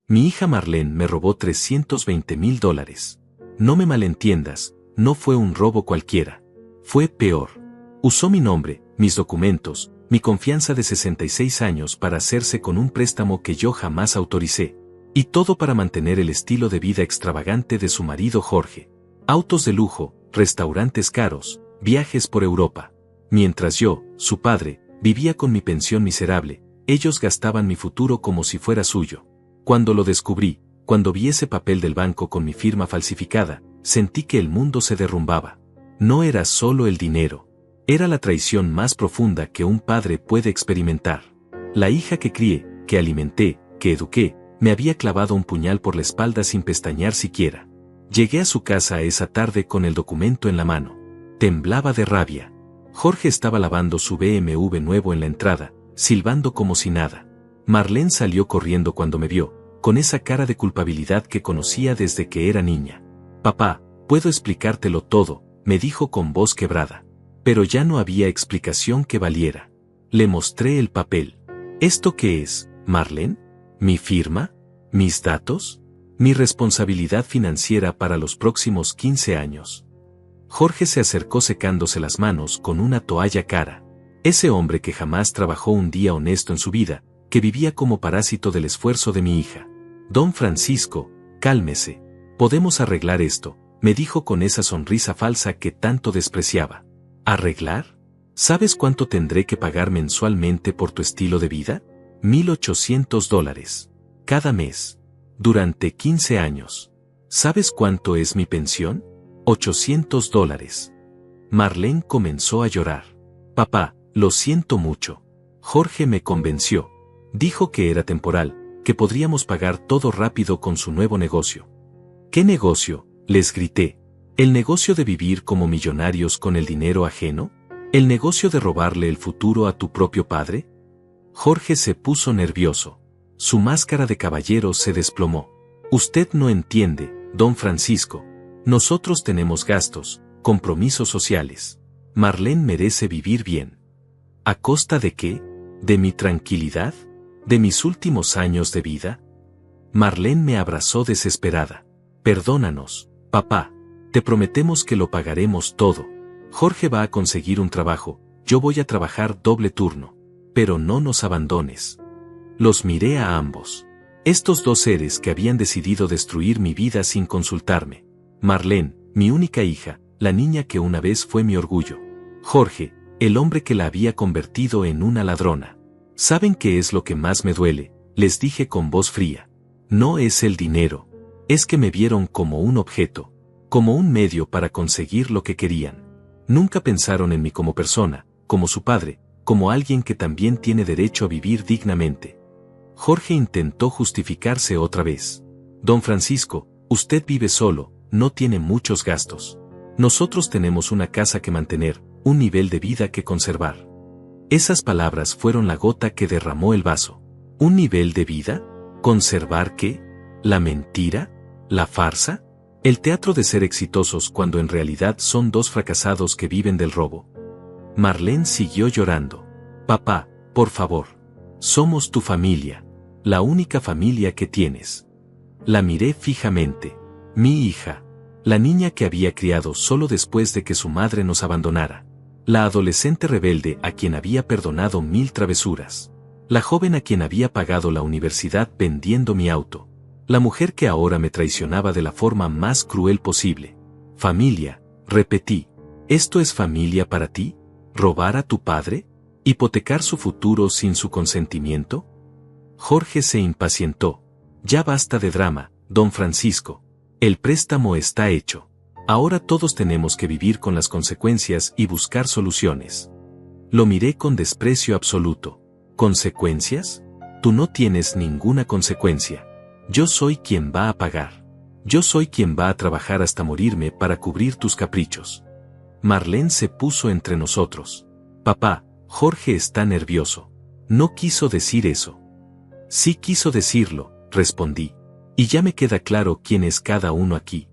Mi hija Marlene me robó $320,000. No me malentiendas, no fue un robo cualquiera. Fue peor. Usó mi nombre, mis documentos, mi confianza de 66 años para hacerse con un préstamo que yo jamás autoricé. Y todo para mantener el estilo de vida extravagante de su marido Jorge. Autos de lujo, restaurantes caros, viajes por Europa. Mientras yo, su padre, vivía con mi pensión miserable, ellos gastaban mi futuro como si fuera suyo. Cuando lo descubrí, cuando vi ese papel del banco con mi firma falsificada, sentí que el mundo se derrumbaba. No era solo el dinero. Era la traición más profunda que un padre puede experimentar. La hija que crié, que alimenté, que eduqué, me había clavado un puñal por la espalda sin pestañear siquiera. Llegué a su casa esa tarde con el documento en la mano. Temblaba de rabia. Jorge estaba lavando su BMW nuevo en la entrada, silbando como si nada. Marlene salió corriendo cuando me vio, con esa cara de culpabilidad que conocía desde que era niña. «Papá, puedo explicártelo todo», me dijo con voz quebrada. Pero ya no había explicación que valiera. Le mostré el papel. ¿Esto qué es, Marlene? ¿Mi firma? ¿Mis datos? ¿Mi responsabilidad financiera para los próximos 15 años? Jorge se acercó secándose las manos con una toalla cara. Ese hombre que jamás trabajó un día honesto en su vida, que vivía como parásito del esfuerzo de mi hija. «Don Francisco, cálmese. Podemos arreglar esto», me dijo con esa sonrisa falsa que tanto despreciaba. ¿Arreglar? ¿Sabes cuánto tendré que pagar mensualmente por tu estilo de vida? $1,800. Cada mes. Durante 15 años. ¿Sabes cuánto es mi pensión? $800. Marlene comenzó a llorar. «Papá, lo siento mucho». Jorge me convenció. Dijo que era temporal, que podríamos pagar todo rápido con su nuevo negocio. «¿Qué negocio?», les grité. ¿El negocio de vivir como millonarios con el dinero ajeno? ¿El negocio de robarle el futuro a tu propio padre? Jorge se puso nervioso. Su máscara de caballero se desplomó. «Usted no entiende, don Francisco. Nosotros tenemos gastos, compromisos sociales. Marlene merece vivir bien». ¿A costa de qué? ¿De mi tranquilidad? ¿De mis últimos años de vida? Marlene me abrazó desesperada. «Perdónanos, papá. Te prometemos que lo pagaremos todo. Jorge va a conseguir un trabajo, yo voy a trabajar doble turno. Pero no nos abandones». Los miré a ambos. Estos dos seres que habían decidido destruir mi vida sin consultarme. Marlene, mi única hija, la niña que una vez fue mi orgullo. Jorge, el hombre que la había convertido en una ladrona. «¿Saben qué es lo que más me duele?», les dije con voz fría. «No es el dinero. Es que me vieron como un objeto, como un medio para conseguir lo que querían. Nunca pensaron en mí como persona, como su padre, como alguien que también tiene derecho a vivir dignamente». Jorge intentó justificarse otra vez. «Don Francisco, usted vive solo, no tiene muchos gastos. Nosotros tenemos una casa que mantener, un nivel de vida que conservar». Esas palabras fueron la gota que derramó el vaso. ¿Un nivel de vida? ¿Conservar qué? ¿La mentira? ¿La farsa? ¿El teatro de ser exitosos cuando en realidad son dos fracasados que viven del robo? Marlene siguió llorando. «Papá, por favor. Somos tu familia. La única familia que tienes». La miré fijamente. Mi hija. La niña que había criado solo después de que su madre nos abandonara. La adolescente rebelde a quien había perdonado 1000 travesuras. La joven a quien había pagado la universidad vendiendo mi auto. La mujer que ahora me traicionaba de la forma más cruel posible. «Familia», repetí. «¿Esto es familia para ti? ¿Robar a tu padre? ¿Hipotecar su futuro sin su consentimiento?» Jorge se impacientó. «Ya basta de drama, don Francisco. El préstamo está hecho. Ahora todos tenemos que vivir con las consecuencias y buscar soluciones». Lo miré con desprecio absoluto. «¿Consecuencias? Tú no tienes ninguna consecuencia. Yo soy quien va a pagar. Yo soy quien va a trabajar hasta morirme para cubrir tus caprichos». Marlene se puso entre nosotros. «Papá, Jorge está nervioso. No quiso decir eso». «Sí quiso decirlo», respondí. «Y ya me queda claro quién es cada uno aquí».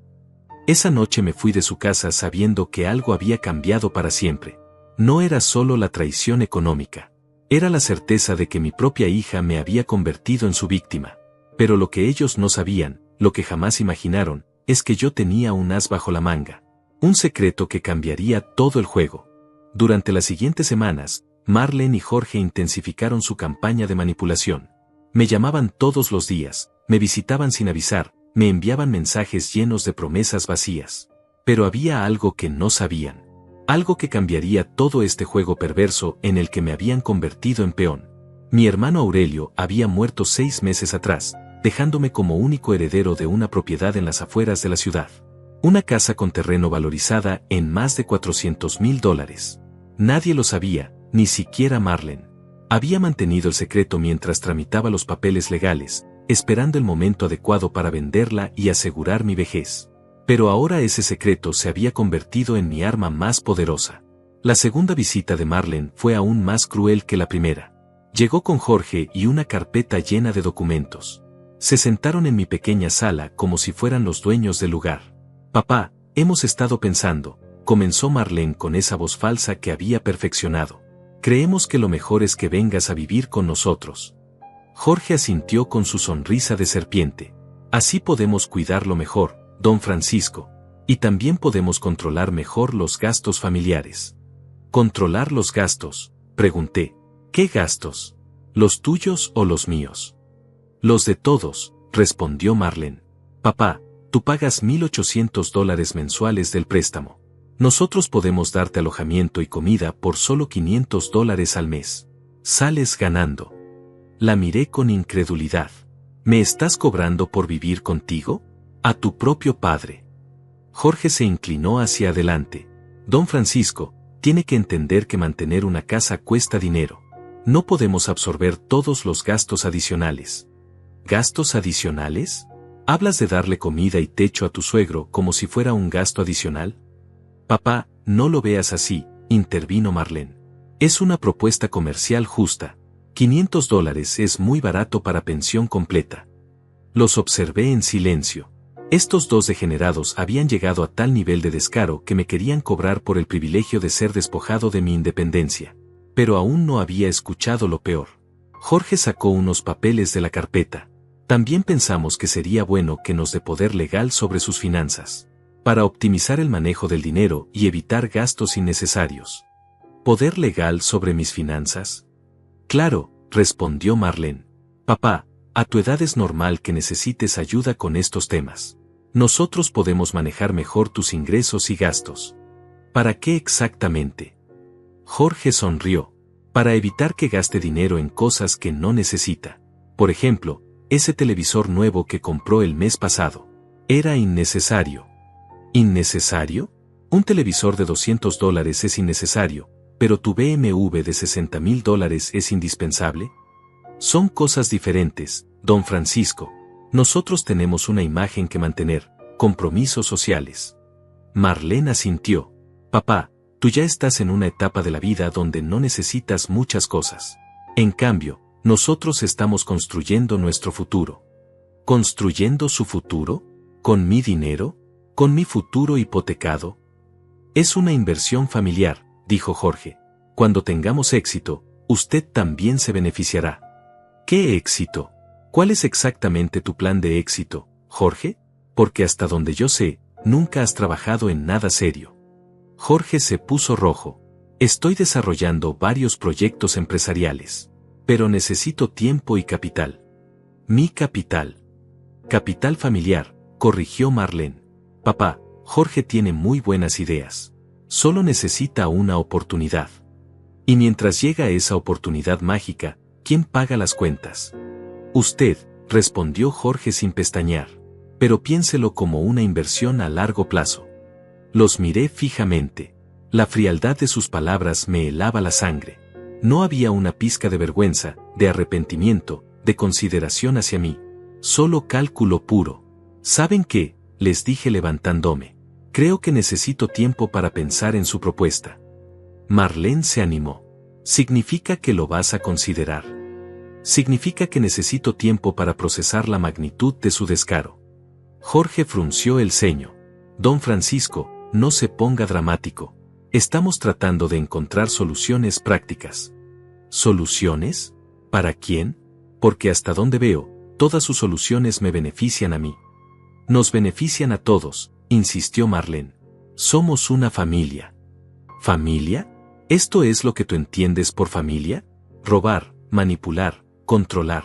Esa noche me fui de su casa sabiendo que algo había cambiado para siempre. No era solo la traición económica. Era la certeza de que mi propia hija me había convertido en su víctima. Pero lo que ellos no sabían, lo que jamás imaginaron, es que yo tenía un as bajo la manga. Un secreto que cambiaría todo el juego. Durante las siguientes semanas, Marlene y Jorge intensificaron su campaña de manipulación. Me llamaban todos los días, me visitaban sin avisar, me enviaban mensajes llenos de promesas vacías. Pero había algo que no sabían. Algo que cambiaría todo este juego perverso en el que me habían convertido en peón. Mi hermano Aurelio había muerto 6 meses atrás, dejándome como único heredero de una propiedad en las afueras de la ciudad. Una casa con terreno valorizada en más de $400,000. Nadie lo sabía, ni siquiera Marlene. Había mantenido el secreto mientras tramitaba los papeles legales, esperando el momento adecuado para venderla y asegurar mi vejez. Pero ahora ese secreto se había convertido en mi arma más poderosa. La segunda visita de Marlene fue aún más cruel que la primera. Llegó con Jorge y una carpeta llena de documentos. Se sentaron en mi pequeña sala como si fueran los dueños del lugar. «Papá, hemos estado pensando», comenzó Marlene con esa voz falsa que había perfeccionado. «Creemos que lo mejor es que vengas a vivir con nosotros». Jorge asintió con su sonrisa de serpiente. «Así podemos cuidarlo mejor, don Francisco. Y también podemos controlar mejor los gastos familiares». «¿Controlar los gastos?», pregunté. «¿Qué gastos? ¿Los tuyos o los míos?» «Los de todos», respondió Marlene. «Papá, tú pagas $1,800 mensuales del préstamo. Nosotros podemos darte alojamiento y comida por solo $500 al mes. Sales ganando». La miré con incredulidad. «¿Me estás cobrando por vivir contigo? A tu propio padre». Jorge se inclinó hacia adelante. «Don Francisco, tiene que entender que mantener una casa cuesta dinero. No podemos absorber todos los gastos adicionales». ¿Gastos adicionales? ¿Hablas de darle comida y techo a tu suegro como si fuera un gasto adicional? Papá, no lo veas así, intervino Marlene. Es una propuesta comercial justa. $500 es muy barato para pensión completa. Los observé en silencio. Estos dos degenerados habían llegado a tal nivel de descaro que me querían cobrar por el privilegio de ser despojado de mi independencia. Pero aún no había escuchado lo peor. Jorge sacó unos papeles de la carpeta. También pensamos que sería bueno que nos dé poder legal sobre sus finanzas, para optimizar el manejo del dinero y evitar gastos innecesarios. ¿Poder legal sobre mis finanzas? Claro, respondió Marlene. Papá, a tu edad es normal que necesites ayuda con estos temas. Nosotros podemos manejar mejor tus ingresos y gastos. ¿Para qué exactamente? Jorge sonrió. Para evitar que gaste dinero en cosas que no necesita. Por ejemplo, ese televisor nuevo que compró el mes pasado. Era innecesario. ¿Innecesario? Un televisor de $200 es innecesario, pero tu BMW de $60,000 es indispensable. Son cosas diferentes, don Francisco. Nosotros tenemos una imagen que mantener, compromisos sociales. Marlene asintió. Papá, tú ya estás en una etapa de la vida donde no necesitas muchas cosas. En cambio, nosotros estamos construyendo nuestro futuro. ¿Construyendo su futuro? ¿Con mi dinero? ¿Con mi futuro hipotecado? Es una inversión familiar, dijo Jorge. Cuando tengamos éxito, usted también se beneficiará. ¿Qué éxito? ¿Cuál es exactamente tu plan de éxito, Jorge? Porque hasta donde yo sé, nunca has trabajado en nada serio. Jorge se puso rojo. Estoy desarrollando varios proyectos empresariales. Pero necesito tiempo y capital. Mi capital. Capital familiar, corrigió Marlene. Papá, Jorge tiene muy buenas ideas. Solo necesita una oportunidad. Y mientras llega esa oportunidad mágica, ¿quién paga las cuentas? Usted, respondió Jorge sin pestañear. Pero piénselo como una inversión a largo plazo. Los miré fijamente. La frialdad de sus palabras me helaba la sangre. No había una pizca de vergüenza, de arrepentimiento, de consideración hacia mí. Solo cálculo puro. ¿Saben qué? Les dije levantándome. Creo que necesito tiempo para pensar en su propuesta. Marlene se animó. ¿Significa que lo vas a considerar? Significa que necesito tiempo para procesar la magnitud de su descaro. Jorge frunció el ceño. Don Francisco, no se ponga dramático. Estamos tratando de encontrar soluciones prácticas. ¿Soluciones? ¿Para quién? Porque hasta donde veo, Todas sus soluciones me benefician a mí. Nos benefician a todos, insistió Marlene. Somos una familia. ¿Familia? ¿Esto es lo que tú entiendes por familia? Robar, manipular, controlar.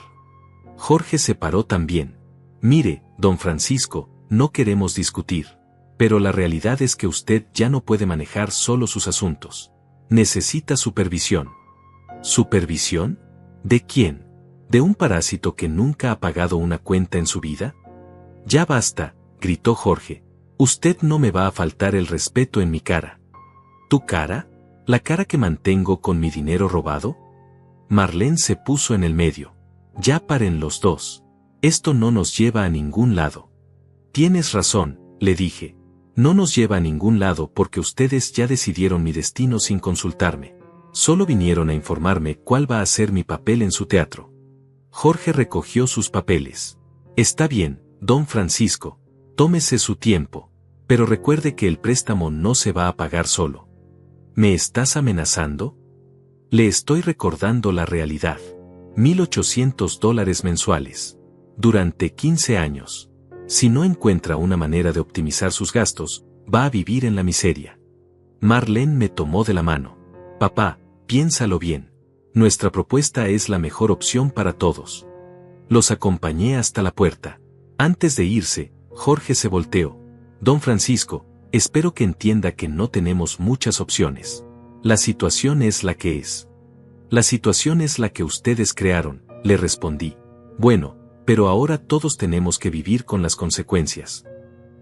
Jorge se paró también. Mire, don Francisco, no queremos discutir. Pero la realidad es que usted ya no puede manejar solo sus asuntos. Necesita supervisión. ¿Supervisión? ¿De quién? ¿De un parásito que nunca ha pagado una cuenta en su vida? Ya basta, gritó Jorge. Usted no me va a faltar el respeto en mi cara. ¿Tu cara? ¿La cara que mantengo con mi dinero robado? Marlene se puso en el medio. Ya paren los dos. Esto no nos lleva a ningún lado. Tienes razón, le dije. No nos lleva a ningún lado porque ustedes ya decidieron mi destino sin consultarme. Solo vinieron a informarme cuál va a ser mi papel en su teatro. Jorge recogió sus papeles. Está bien, don Francisco, tómese su tiempo, pero recuerde que el préstamo no se va a pagar solo. ¿Me estás amenazando? Le estoy recordando la realidad. $1,800 mensuales. Durante 15 años. Si no encuentra una manera de optimizar sus gastos, va a vivir en la miseria. Marlene me tomó de la mano. Papá, piénsalo bien. Nuestra propuesta es la mejor opción para todos. Los acompañé hasta la puerta. Antes de irse, Jorge se volteó. Don Francisco, espero que entienda que no tenemos muchas opciones. La situación es la que es. La situación es la que ustedes crearon, le respondí. Bueno, pero ahora todos tenemos que vivir con las consecuencias.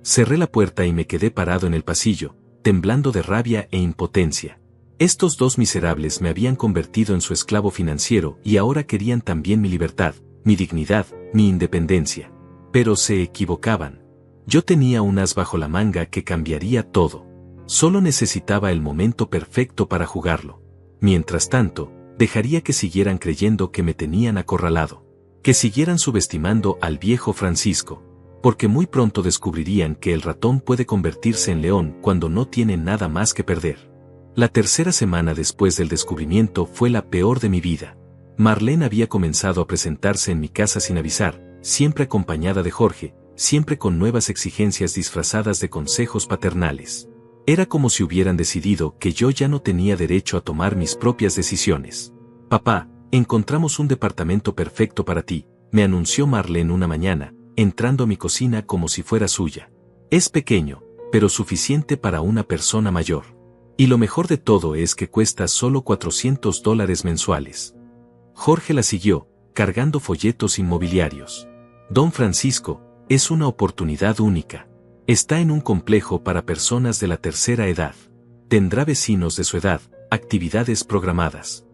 Cerré la puerta y me quedé parado en el pasillo, temblando de rabia e impotencia. Estos dos miserables me habían convertido en su esclavo financiero y ahora querían también mi libertad, mi dignidad, mi independencia. Pero se equivocaban. Yo tenía un as bajo la manga que cambiaría todo. Solo necesitaba el momento perfecto para jugarlo. Mientras tanto, dejaría que siguieran creyendo que me tenían acorralado. Que siguieran subestimando al viejo Francisco, porque muy pronto descubrirían que el ratón puede convertirse en león cuando no tiene nada más que perder. La tercera semana después del descubrimiento fue la peor de mi vida. Marlene había comenzado a presentarse en mi casa sin avisar, siempre acompañada de Jorge, siempre con nuevas exigencias disfrazadas de consejos paternales. Era como si hubieran decidido que yo ya no tenía derecho a tomar mis propias decisiones. Papá, encontramos un departamento perfecto para ti, me anunció Marlene una mañana, entrando a mi cocina como si fuera suya. Es pequeño, pero suficiente para una persona mayor. Y lo mejor de todo es que cuesta solo $400 mensuales. Jorge la siguió, cargando folletos inmobiliarios. Don Francisco, es una oportunidad única. Está en un complejo para personas de la tercera edad. Tendrá vecinos de su edad, actividades programadas.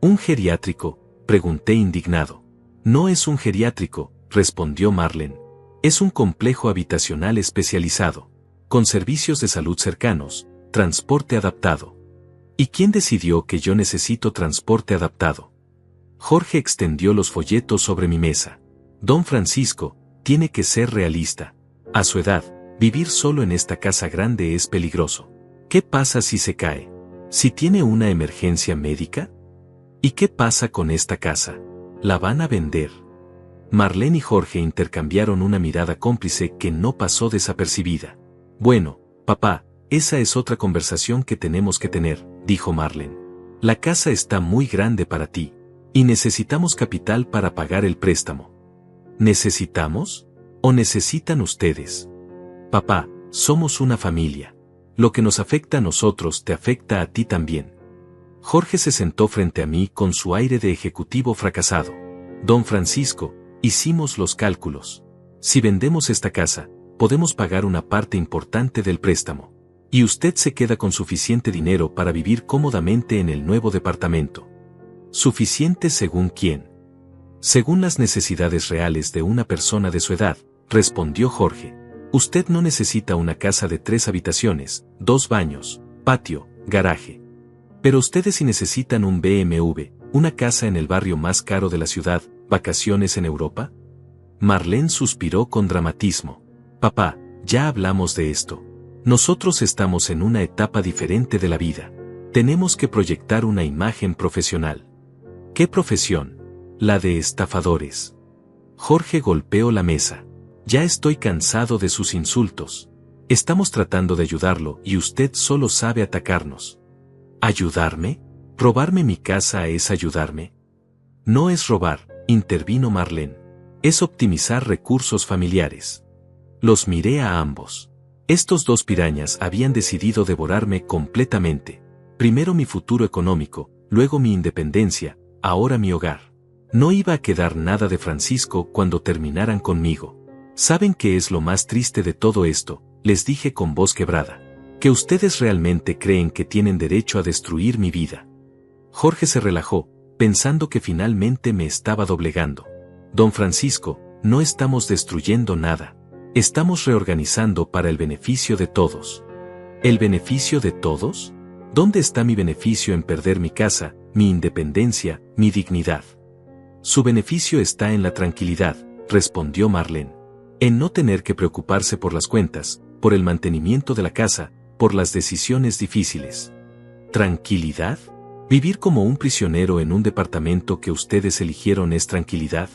¿Un geriátrico?, pregunté indignado. No es un geriátrico, respondió Marlene. Es un complejo habitacional especializado, con servicios de salud cercanos, transporte adaptado. ¿Y quién decidió que yo necesito transporte adaptado? Jorge extendió los folletos sobre mi mesa. Don Francisco, tiene que ser realista. A su edad, vivir solo en esta casa grande es peligroso. ¿Qué pasa si se cae? ¿Si tiene una emergencia médica? ¿Y qué pasa con esta casa? ¿La van a vender? Marlene y Jorge intercambiaron una mirada cómplice que no pasó desapercibida. Bueno, papá, esa es otra conversación que tenemos que tener, dijo Marlene. La casa está muy grande para ti, y necesitamos capital para pagar el préstamo. ¿Necesitamos? ¿O necesitan ustedes? Papá, somos una familia. Lo que nos afecta a nosotros te afecta a ti también. Jorge se sentó frente a mí con su aire de ejecutivo fracasado. Don Francisco, hicimos los cálculos. Si vendemos esta casa, podemos pagar una parte importante del préstamo. Y usted se queda con suficiente dinero para vivir cómodamente en el nuevo departamento. ¿Suficiente según quién? Según las necesidades reales de una persona de su edad, respondió Jorge. Usted no necesita una casa de 3 habitaciones, 2 baños, patio, garaje. Pero ustedes sí necesitan un BMW, una casa en el barrio más caro de la ciudad, vacaciones en Europa. Marlene suspiró con dramatismo. Papá, ya hablamos de esto. Nosotros estamos en una etapa diferente de la vida. Tenemos que proyectar una imagen profesional. ¿Qué profesión? La de estafadores. Jorge golpeó la mesa. Ya estoy cansado de sus insultos. Estamos tratando de ayudarlo y usted solo sabe atacarnos. ¿Ayudarme? ¿Robarme mi casa es ayudarme? No es robar, intervino Marlene. Es optimizar recursos familiares. Los miré a ambos. Estos dos pirañas habían decidido devorarme completamente. Primero mi futuro económico, luego mi independencia, ahora mi hogar. No iba a quedar nada de Francisco cuando terminaran conmigo. ¿Saben qué es lo más triste de todo esto? Les dije con voz quebrada. Que ustedes realmente creen que tienen derecho a destruir mi vida. Jorge se relajó, pensando que finalmente me estaba doblegando. Don Francisco, no estamos destruyendo nada. Estamos reorganizando para el beneficio de todos. ¿El beneficio de todos? ¿Dónde está mi beneficio en perder mi casa, mi independencia, mi dignidad? Su beneficio está en la tranquilidad, respondió Marlene. En no tener que preocuparse por las cuentas, por el mantenimiento de la casa, por las decisiones difíciles. ¿Tranquilidad? ¿Vivir como un prisionero en un departamento que ustedes eligieron es tranquilidad?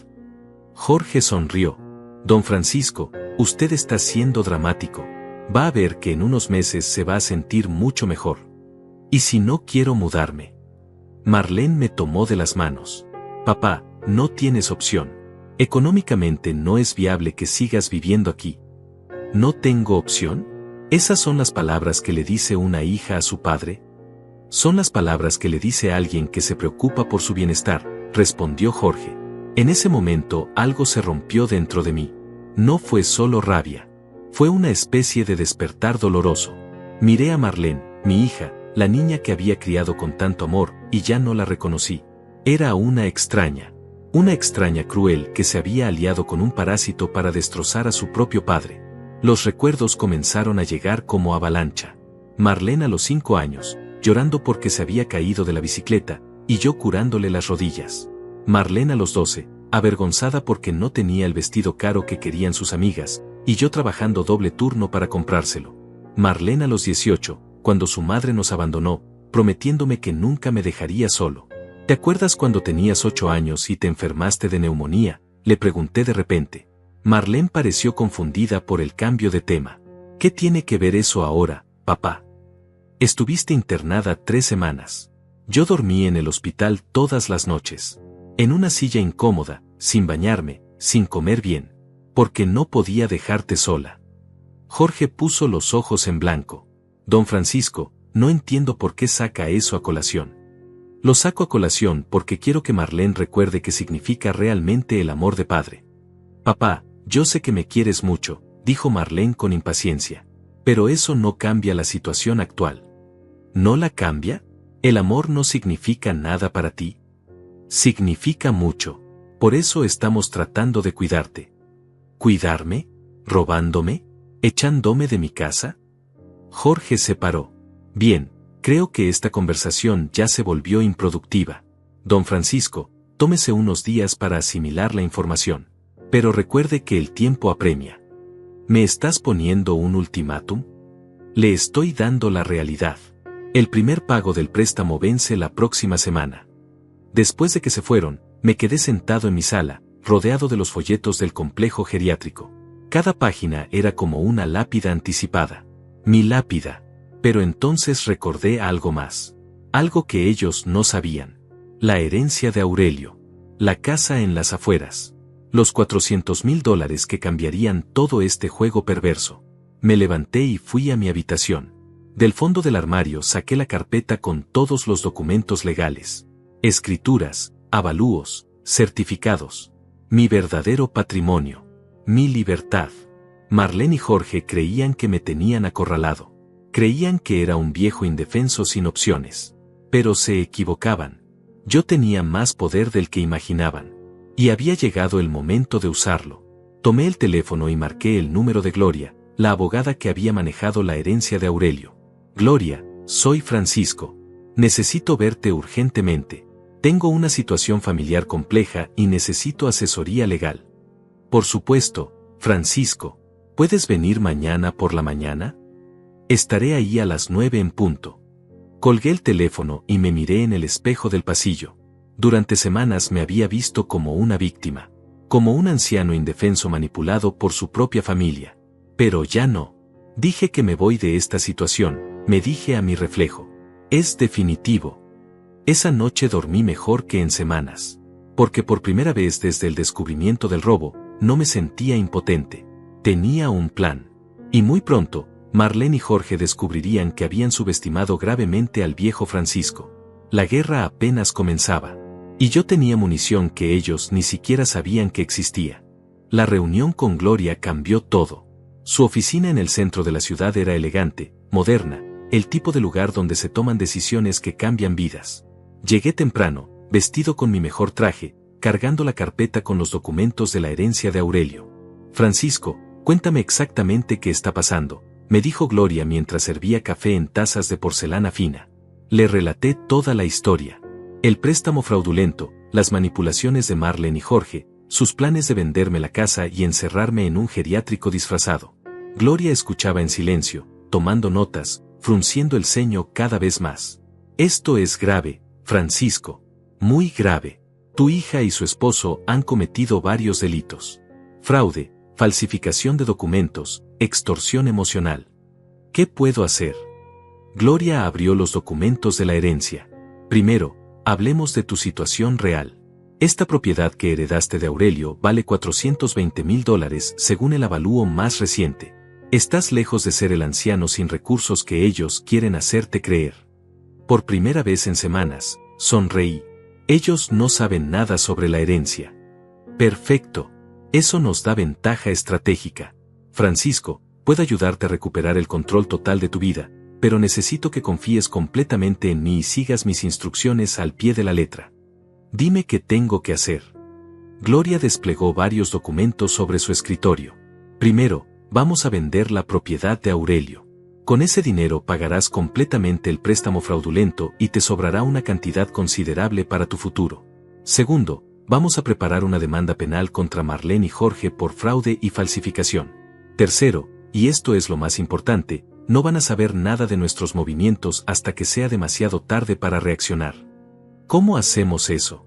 Jorge sonrió. Don Francisco, usted está siendo dramático. Va a ver que en unos meses se va a sentir mucho mejor. ¿Y si no quiero mudarme? Marlene me tomó de las manos. Papá, no tienes opción. Económicamente no es viable que sigas viviendo aquí. ¿No tengo opción? ¿Esas son las palabras que le dice una hija a su padre? Son las palabras que le dice alguien que se preocupa por su bienestar, respondió Jorge. En ese momento algo se rompió dentro de mí. No fue solo rabia. Fue una especie de despertar doloroso. Miré a Marlene, mi hija, la niña que había criado con tanto amor, y ya no la reconocí. Era una extraña cruel que se había aliado con un parásito para destrozar a su propio padre. Los recuerdos comenzaron a llegar como avalancha. Marlene a los 5 años, llorando porque se había caído de la bicicleta, y yo curándole las rodillas. Marlene a los 12, avergonzada porque no tenía el vestido caro que querían sus amigas, y yo trabajando doble turno para comprárselo. Marlene a los 18, cuando su madre nos abandonó, prometiéndome que nunca me dejaría solo. ¿Te acuerdas cuando tenías 8 años y te enfermaste de neumonía? Le pregunté de repente. Marlene pareció confundida por el cambio de tema. ¿Qué tiene que ver eso ahora, papá? Estuviste internada 3 semanas. Yo dormí en el hospital todas las noches. En una silla incómoda, sin bañarme, sin comer bien. Porque no podía dejarte sola. Jorge puso los ojos en blanco. Don Francisco, no entiendo por qué saca eso a colación. Lo saco a colación porque quiero que Marlene recuerde qué significa realmente el amor de padre. Papá, yo sé que me quieres mucho, dijo Marlene con impaciencia. Pero eso no cambia la situación actual. ¿No la cambia? ¿El amor no significa nada para ti? Significa mucho. Por eso estamos tratando de cuidarte. ¿Cuidarme? ¿Robándome? ¿Echándome de mi casa? Jorge se paró. Bien, creo que esta conversación ya se volvió improductiva. Don Francisco, tómese unos días para asimilar la información. Pero recuerde que el tiempo apremia. ¿Me estás poniendo un ultimátum? Le estoy dando la realidad. El primer pago del préstamo vence la próxima semana. Después de que se fueron, me quedé sentado en mi sala, rodeado de los folletos del complejo geriátrico. Cada página era como una lápida anticipada. Mi lápida. Pero entonces recordé algo más. Algo que ellos no sabían. La herencia de Aurelio. La casa en las afueras. Los $400,000 que cambiarían todo este juego perverso. Me levanté y fui a mi habitación. Del fondo del armario saqué la carpeta con todos los documentos legales. Escrituras, avalúos, certificados. Mi verdadero patrimonio. Mi libertad. Marlene y Jorge creían que me tenían acorralado. Creían que era un viejo indefenso sin opciones. Pero se equivocaban. Yo tenía más poder del que imaginaban. Y había llegado el momento de usarlo. Tomé el teléfono y marqué el número de Gloria, la abogada que había manejado la herencia de Aurelio. Gloria, soy Francisco. Necesito verte urgentemente. Tengo una situación familiar compleja y necesito asesoría legal. Por supuesto, Francisco. ¿Puedes venir mañana por la mañana? Estaré ahí a las 9 en punto. Colgué el teléfono y me miré en el espejo del pasillo. Durante semanas me había visto como una víctima. como un anciano indefenso manipulado por su propia familia. Pero ya no. Dije que me voy de esta situación, me dije a mi reflejo. Es definitivo. Esa noche dormí mejor que en semanas. Porque por primera vez desde el descubrimiento del robo, no me sentía impotente. Tenía un plan. Y muy pronto, Marlene y Jorge descubrirían que habían subestimado gravemente al viejo Francisco. La guerra apenas comenzaba. Y yo tenía munición que ellos ni siquiera sabían que existía. La reunión con Gloria cambió todo. Su oficina en el centro de la ciudad era elegante, moderna, el tipo de lugar donde se toman decisiones que cambian vidas. Llegué temprano, vestido con mi mejor traje, cargando la carpeta con los documentos de la herencia de Aurelio. Francisco, cuéntame exactamente qué está pasando, me dijo Gloria mientras servía café en tazas de porcelana fina. Le relaté toda la historia. El préstamo fraudulento, las manipulaciones de Marlene y Jorge, sus planes de venderme la casa y encerrarme en un geriátrico disfrazado. Gloria escuchaba en silencio, tomando notas, frunciendo el ceño cada vez más. Esto es grave, Francisco. Muy grave. Tu hija y su esposo han cometido varios delitos. Fraude, falsificación de documentos, extorsión emocional. ¿Qué puedo hacer? Gloria abrió los documentos de la herencia. Primero, hablemos de tu situación real. Esta propiedad que heredaste de Aurelio vale $420,000 según el avalúo más reciente. Estás lejos de ser el anciano sin recursos que ellos quieren hacerte creer. Por primera vez en semanas, sonreí. Ellos no saben nada sobre la herencia. Perfecto. Eso nos da ventaja estratégica. Francisco, puedo ayudarte a recuperar el control total de tu vida, pero necesito que confíes completamente en mí y sigas mis instrucciones al pie de la letra. Dime qué tengo que hacer. Gloria desplegó varios documentos sobre su escritorio. Primero, vamos a vender la propiedad de Aurelio. Con ese dinero pagarás completamente el préstamo fraudulento y te sobrará una cantidad considerable para tu futuro. Segundo, vamos a preparar una demanda penal contra Marlene y Jorge por fraude y falsificación. Tercero, y esto es lo más importante, no van a saber nada de nuestros movimientos hasta que sea demasiado tarde para reaccionar. ¿Cómo hacemos eso?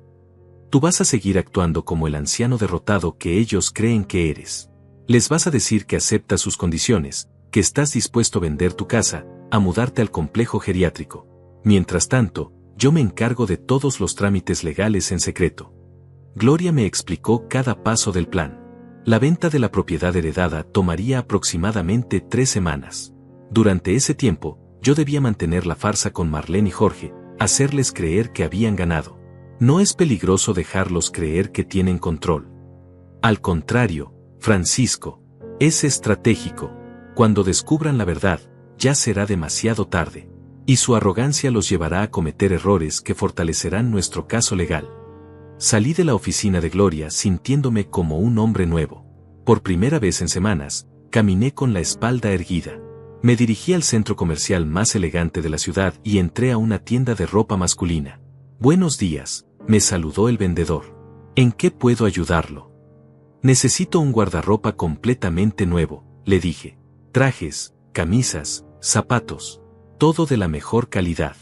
Tú vas a seguir actuando como el anciano derrotado que ellos creen que eres. Les vas a decir que aceptas sus condiciones, que estás dispuesto a vender tu casa, a mudarte al complejo geriátrico. Mientras tanto, yo me encargo de todos los trámites legales en secreto. Gloria me explicó cada paso del plan. La venta de la propiedad heredada tomaría aproximadamente 3 semanas. Durante ese tiempo, yo debía mantener la farsa con Marlene y Jorge, hacerles creer que habían ganado. No es peligroso dejarlos creer que tienen control. Al contrario, Francisco, es estratégico. Cuando descubran la verdad, ya será demasiado tarde. Y su arrogancia los llevará a cometer errores que fortalecerán nuestro caso legal. Salí de la oficina de Gloria sintiéndome como un hombre nuevo. Por primera vez en semanas, caminé con la espalda erguida. Me dirigí al centro comercial más elegante de la ciudad y entré a una tienda de ropa masculina. Buenos días, me saludó el vendedor. ¿En qué puedo ayudarlo? Necesito un guardarropa completamente nuevo, le dije. Trajes, camisas, zapatos, todo de la mejor calidad.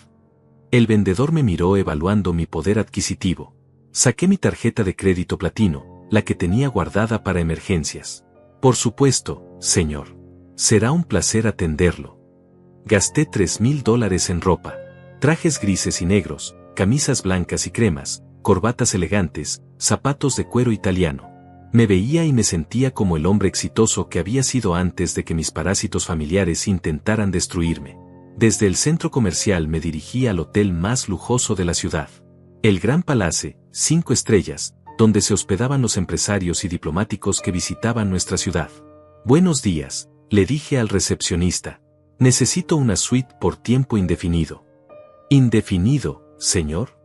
El vendedor me miró evaluando mi poder adquisitivo. Saqué mi tarjeta de crédito platino, la que tenía guardada para emergencias. Por supuesto, señor. Será un placer atenderlo. Gasté $3,000 en ropa. Trajes grises y negros, camisas blancas y cremas, corbatas elegantes, zapatos de cuero italiano. Me veía y me sentía como el hombre exitoso que había sido antes de que mis parásitos familiares intentaran destruirme. Desde el centro comercial me dirigí al hotel más lujoso de la ciudad. El Gran Palace, 5 estrellas, donde se hospedaban los empresarios y diplomáticos que visitaban nuestra ciudad. Buenos días, le dije al recepcionista. Necesito una suite por tiempo indefinido. ¿Indefinido, señor?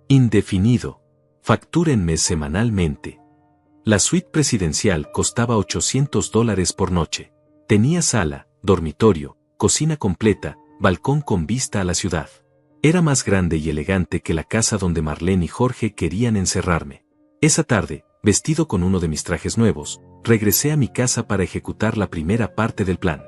Indefinido. Factúrenme semanalmente. La suite presidencial costaba $800 por noche. Tenía sala, dormitorio, cocina completa, balcón con vista a la ciudad. Era más grande y elegante que la casa donde Marlene y Jorge querían encerrarme. Esa tarde, vestido con uno de mis trajes nuevos, regresé a mi casa para ejecutar la primera parte del plan.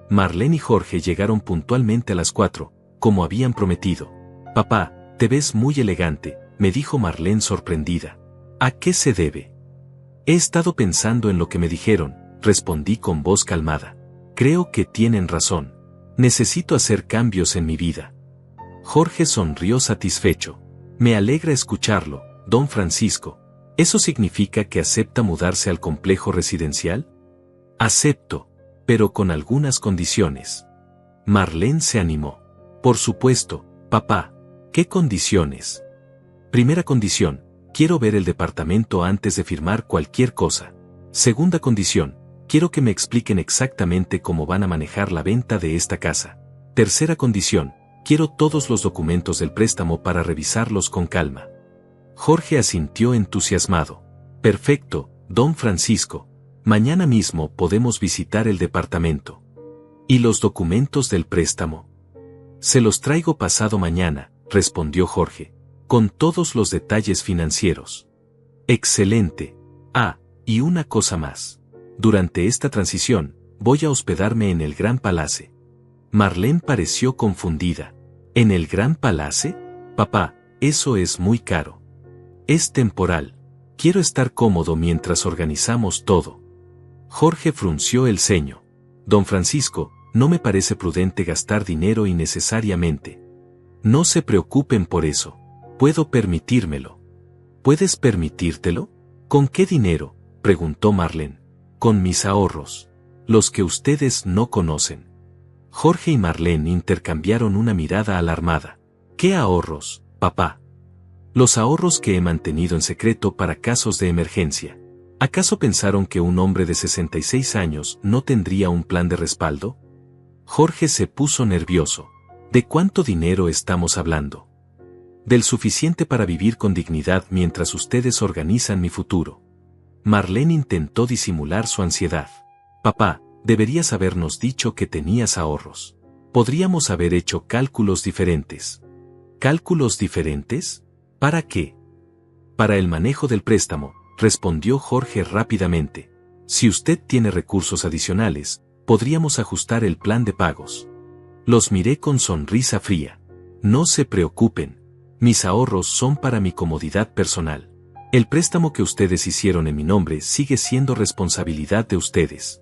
Marlene y Jorge llegaron puntualmente a las 4, como habían prometido. Papá, te ves muy elegante, me dijo Marlene sorprendida. ¿A qué se debe? He estado pensando en lo que me dijeron, respondí con voz calmada. Creo que tienen razón. Necesito hacer cambios en mi vida. Jorge sonrió satisfecho. Me alegra escucharlo, don Francisco. ¿Eso significa que acepta mudarse al complejo residencial? Acepto, pero con algunas condiciones. Marlene se animó. Por supuesto, papá. ¿Qué condiciones? Primera condición, quiero ver el departamento antes de firmar cualquier cosa. Segunda condición, quiero que me expliquen exactamente cómo van a manejar la venta de esta casa. Tercera condición, quiero todos los documentos del préstamo para revisarlos con calma. Jorge asintió entusiasmado. Perfecto, don Francisco. Mañana mismo podemos visitar el departamento. ¿Y los documentos del préstamo? Se los traigo pasado mañana, respondió Jorge, con todos los detalles financieros. Excelente. Ah, y una cosa más. Durante esta transición, voy a hospedarme en el Gran Palace. Marlene pareció confundida. ¿En el Gran Palace? Papá, eso es muy caro. Es temporal. Quiero estar cómodo mientras organizamos todo. Jorge frunció el ceño. Don Francisco, no me parece prudente gastar dinero innecesariamente. No se preocupen por eso. Puedo permitírmelo. ¿Puedes permitírtelo? ¿Con qué dinero?, preguntó Marlene. Con mis ahorros. Los que ustedes no conocen. Jorge y Marlene intercambiaron una mirada alarmada. ¿Qué ahorros, papá? Los ahorros que he mantenido en secreto para casos de emergencia. ¿Acaso pensaron que un hombre de 66 años no tendría un plan de respaldo? Jorge se puso nervioso. ¿De cuánto dinero estamos hablando? Del suficiente para vivir con dignidad mientras ustedes organizan mi futuro. Marlene intentó disimular su ansiedad. Papá, deberías habernos dicho que tenías ahorros. Podríamos haber hecho cálculos diferentes. ¿Cálculos diferentes? ¿Para qué? Para el manejo del préstamo, respondió Jorge rápidamente. Si usted tiene recursos adicionales, podríamos ajustar el plan de pagos. Los miré con sonrisa fría. No se preocupen. Mis ahorros son para mi comodidad personal. El préstamo que ustedes hicieron en mi nombre sigue siendo responsabilidad de ustedes.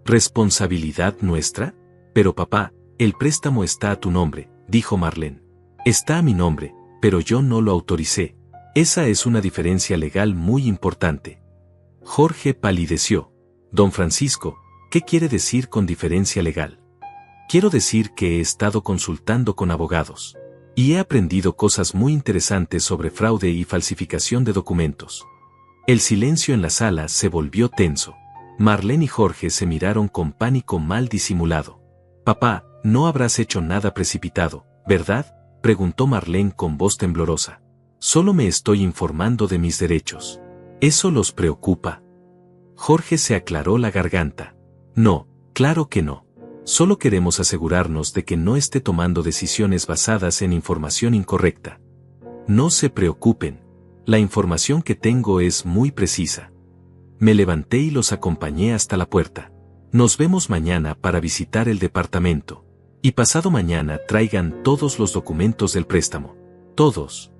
¿Responsabilidad nuestra? Pero papá, el préstamo está a tu nombre, dijo Marlene. Está a mi nombre, pero yo no lo autoricé. Esa es una diferencia legal muy importante. Jorge palideció. Don Francisco, ¿qué quiere decir con diferencia legal? Quiero decir que he estado consultando con abogados. Y he aprendido cosas muy interesantes sobre fraude y falsificación de documentos. El silencio en la sala se volvió tenso. Marlene y Jorge se miraron con pánico mal disimulado. Papá, no habrás hecho nada precipitado, ¿verdad?, preguntó Marlene con voz temblorosa. Solo me estoy informando de mis derechos. ¿Eso los preocupa? Jorge se aclaró la garganta. No, claro que no. Solo queremos asegurarnos de que no esté tomando decisiones basadas en información incorrecta. No se preocupen. La información que tengo es muy precisa. Me levanté y los acompañé hasta la puerta. Nos vemos mañana para visitar el departamento. Y pasado mañana traigan todos los documentos del préstamo. Todos.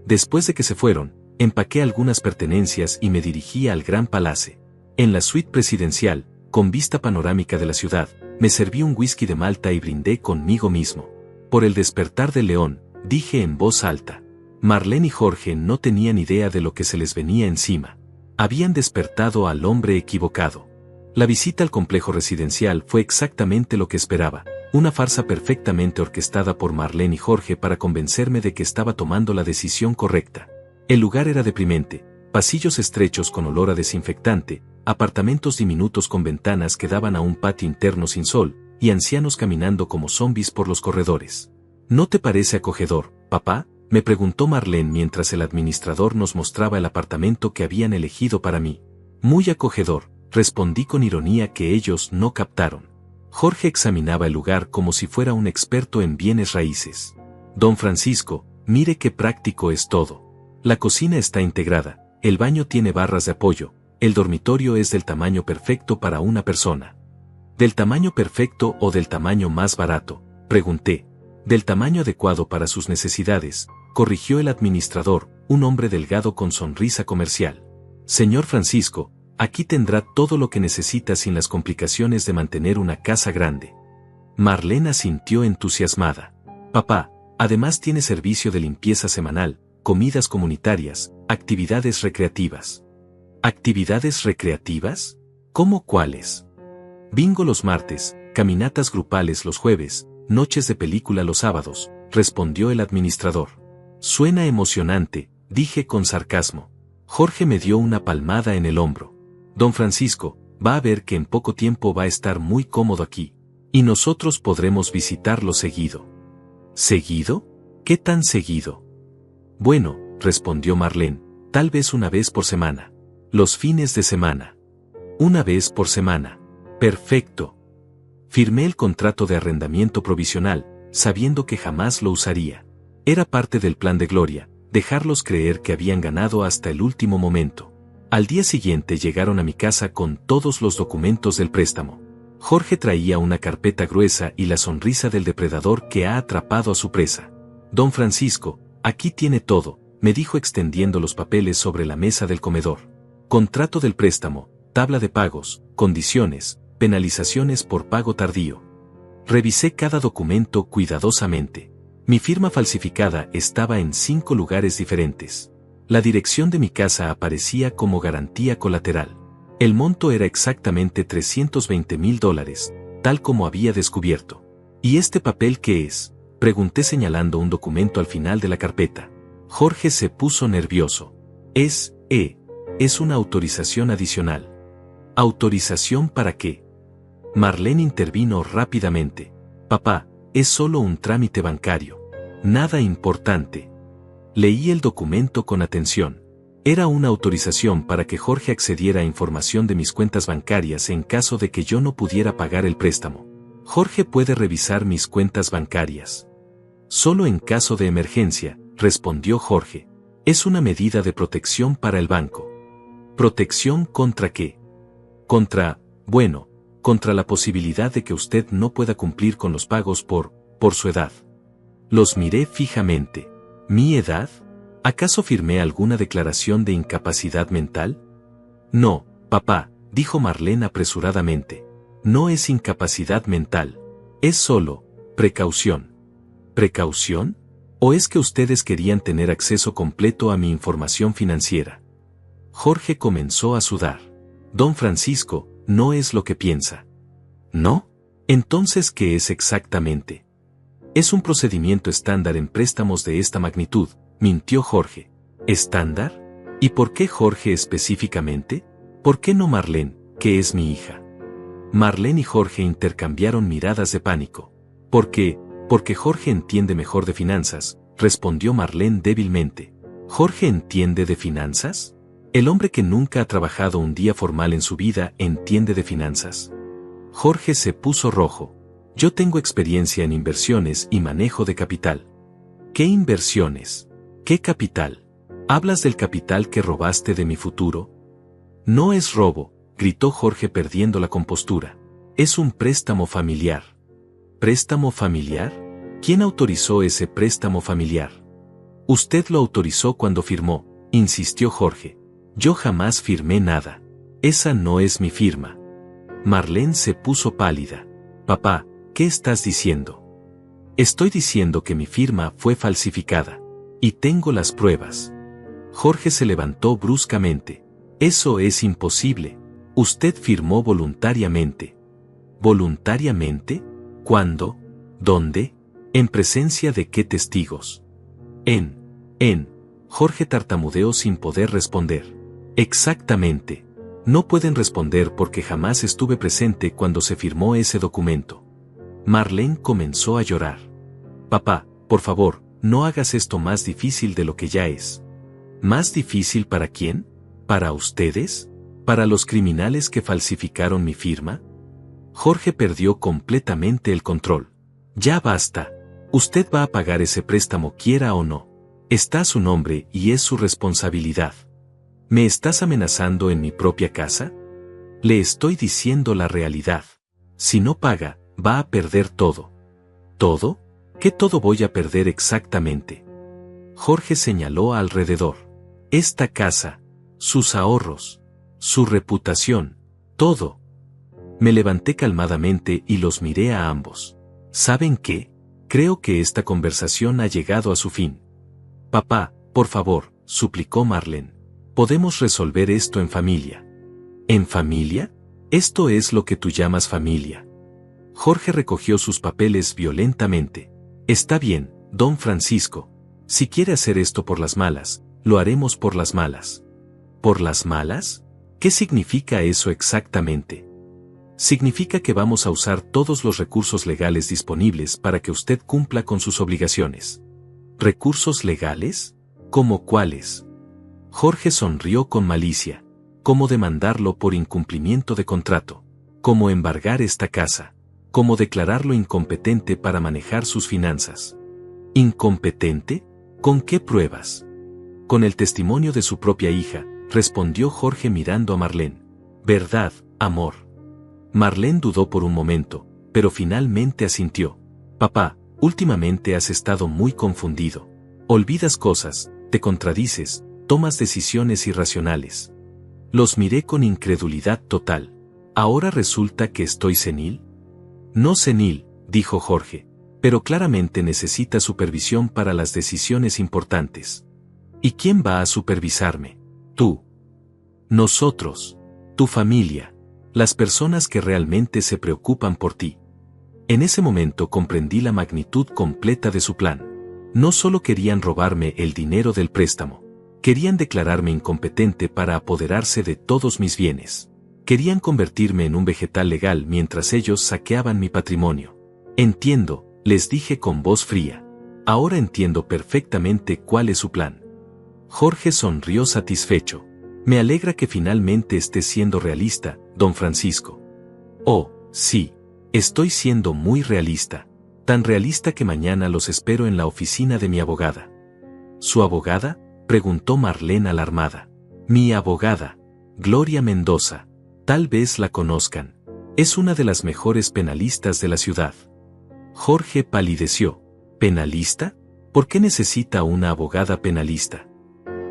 Después de que se fueron, empaqué algunas pertenencias y me dirigí al Gran Palace. En la suite presidencial, con vista panorámica de la ciudad, me serví un whisky de Malta y brindé conmigo mismo. Por el despertar del león, dije en voz alta. Marlene y Jorge no tenían idea de lo que se les venía encima. Habían despertado al hombre equivocado. La visita al complejo residencial fue exactamente lo que esperaba, una farsa perfectamente orquestada por Marlene y Jorge para convencerme de que estaba tomando la decisión correcta. El lugar era deprimente, pasillos estrechos con olor a desinfectante, apartamentos diminutos con ventanas que daban a un patio interno sin sol, y ancianos caminando como zombis por los corredores. ¿No te parece acogedor, papá?, me preguntó Marlene mientras el administrador nos mostraba el apartamento que habían elegido para mí. Muy acogedor, respondí con ironía que ellos no captaron. Jorge examinaba el lugar como si fuera un experto en bienes raíces. Don Francisco, mire qué práctico es todo. La cocina está integrada, el baño tiene barras de apoyo, el dormitorio es del tamaño perfecto para una persona. ¿Del tamaño perfecto o del tamaño más barato?, pregunté. Del tamaño adecuado para sus necesidades, corrigió el administrador, un hombre delgado con sonrisa comercial. Señor Francisco, aquí tendrá todo lo que necesita sin las complicaciones de mantener una casa grande. Marlene asintió entusiasmada. Papá, además tiene servicio de limpieza semanal, comidas comunitarias, actividades recreativas. ¿Actividades recreativas? ¿Cómo cuáles? Bingo los martes, caminatas grupales los jueves, noches de película los sábados, respondió el administrador. Suena emocionante, dije con sarcasmo. Jorge me dio una palmada en el hombro. Don Francisco, va a ver que en poco tiempo va a estar muy cómodo aquí. Y nosotros podremos visitarlo seguido. ¿Seguido? ¿Qué tan seguido? Bueno, respondió Marlene, tal vez una vez por semana. Los fines de semana. Una vez por semana. Perfecto. Firmé el contrato de arrendamiento provisional, sabiendo que jamás lo usaría. Era parte del plan de Gloria, dejarlos creer que habían ganado hasta el último momento. Al día siguiente llegaron a mi casa con todos los documentos del préstamo. Jorge traía una carpeta gruesa y la sonrisa del depredador que ha atrapado a su presa. Don Francisco, aquí tiene todo, me dijo extendiendo los papeles sobre la mesa del comedor. Contrato del préstamo, tabla de pagos, condiciones, penalizaciones por pago tardío. Revisé cada documento cuidadosamente. Mi firma falsificada estaba en 5 lugares diferentes. La dirección de mi casa aparecía como garantía colateral. El monto era exactamente $320,000, tal como había descubierto. ¿Y este papel qué es?, pregunté señalando un documento al final de la carpeta. Jorge se puso nervioso. Es una autorización adicional. ¿Autorización para qué? Marlene intervino rápidamente. Papá, es solo un trámite bancario. Nada importante. Leí el documento con atención. Era una autorización para que Jorge accediera a información de mis cuentas bancarias en caso de que yo no pudiera pagar el préstamo. Jorge puede revisar mis cuentas bancarias. Solo en caso de emergencia, respondió Jorge. Es una medida de protección para el banco. ¿Protección contra qué? Contra la posibilidad de que usted no pueda cumplir con los pagos por su edad. Los miré fijamente. ¿Mi edad? ¿Acaso firmé alguna declaración de incapacidad mental? No, papá, dijo Marlene apresuradamente. No es incapacidad mental. Es solo precaución. ¿Precaución? ¿O es que ustedes querían tener acceso completo a mi información financiera? Jorge comenzó a sudar. Don Francisco, no es lo que piensa. ¿No? Entonces, ¿qué es exactamente? Es un procedimiento estándar en préstamos de esta magnitud, mintió Jorge. ¿Estándar? ¿Y por qué Jorge específicamente? ¿Por qué no Marlene, que es mi hija? Marlene y Jorge intercambiaron miradas de pánico. ¿Por qué? Porque Jorge entiende mejor de finanzas, respondió Marlene débilmente. ¿Jorge entiende de finanzas? El hombre que nunca ha trabajado un día formal en su vida entiende de finanzas. Jorge se puso rojo. Yo tengo experiencia en inversiones y manejo de capital. ¿Qué inversiones? ¿Qué capital? ¿Hablas del capital que robaste de mi futuro? No es robo, gritó Jorge perdiendo la compostura. Es un préstamo familiar. ¿Préstamo familiar? ¿Quién autorizó ese préstamo familiar? Usted lo autorizó cuando firmó, insistió Jorge. Yo jamás firmé nada. Esa no es mi firma. Marlene se puso pálida. Papá, ¿qué estás diciendo? Estoy diciendo que mi firma fue falsificada. Y tengo las pruebas. Jorge se levantó bruscamente. Eso es imposible. Usted firmó voluntariamente. ¿Voluntariamente? ¿Cuándo? ¿Dónde? ¿En presencia de qué testigos? Jorge tartamudeó sin poder responder. Exactamente. No pueden responder porque jamás estuve presente cuando se firmó ese documento. Marlene comenzó a llorar. Papá, por favor, no hagas esto más difícil de lo que ya es. ¿Más difícil para quién? ¿Para ustedes? ¿Para los criminales que falsificaron mi firma? Jorge perdió completamente el control. Ya basta. Usted va a pagar ese préstamo quiera o no. Está a su nombre y es su responsabilidad. ¿Me estás amenazando en mi propia casa? Le estoy diciendo la realidad. Si no paga, va a perder todo. ¿Todo? ¿Qué todo voy a perder exactamente? Jorge señaló alrededor. Esta casa, sus ahorros, su reputación, todo. Me levanté calmadamente y los miré a ambos. ¿Saben qué? Creo que esta conversación ha llegado a su fin. Papá, por favor, suplicó Marlene. Podemos resolver esto en familia. ¿En familia? Esto es lo que tú llamas familia. Jorge recogió sus papeles violentamente. Está bien, don Francisco. Si quiere hacer esto por las malas, lo haremos por las malas. ¿Por las malas? ¿Qué significa eso exactamente? Significa que vamos a usar todos los recursos legales disponibles para que usted cumpla con sus obligaciones. ¿Recursos legales? ¿Cómo cuáles? Jorge sonrió con malicia. ¿Cómo demandarlo por incumplimiento de contrato? ¿Cómo embargar esta casa? ¿Cómo declararlo incompetente para manejar sus finanzas? ¿Incompetente? ¿Con qué pruebas? Con el testimonio de su propia hija, respondió Jorge mirando a Marlene. ¿Verdad, amor? Marlene dudó por un momento, pero finalmente asintió. Papá, últimamente has estado muy confundido. Olvidas cosas, te contradices, tomas decisiones irracionales. Los miré con incredulidad total. ¿Ahora resulta que estoy senil? No senil, dijo Jorge, pero claramente necesita supervisión para las decisiones importantes. ¿Y quién va a supervisarme? Tú. Nosotros. Tu familia. Las personas que realmente se preocupan por ti. En ese momento comprendí la magnitud completa de su plan. No solo querían robarme el dinero del préstamo, querían declararme incompetente para apoderarse de todos mis bienes. Querían convertirme en un vegetal legal mientras ellos saqueaban mi patrimonio. Entiendo, les dije con voz fría. Ahora entiendo perfectamente cuál es su plan. Jorge sonrió satisfecho. Me alegra que finalmente esté siendo realista, don Francisco. Oh, sí, estoy siendo muy realista. Tan realista que mañana los espero en la oficina de mi abogada. ¿Su abogada?, preguntó Marlene alarmada. Mi abogada, Gloria Mendoza. Tal vez la conozcan. Es una de las mejores penalistas de la ciudad. Jorge palideció. ¿Penalista? ¿Por qué necesita una abogada penalista?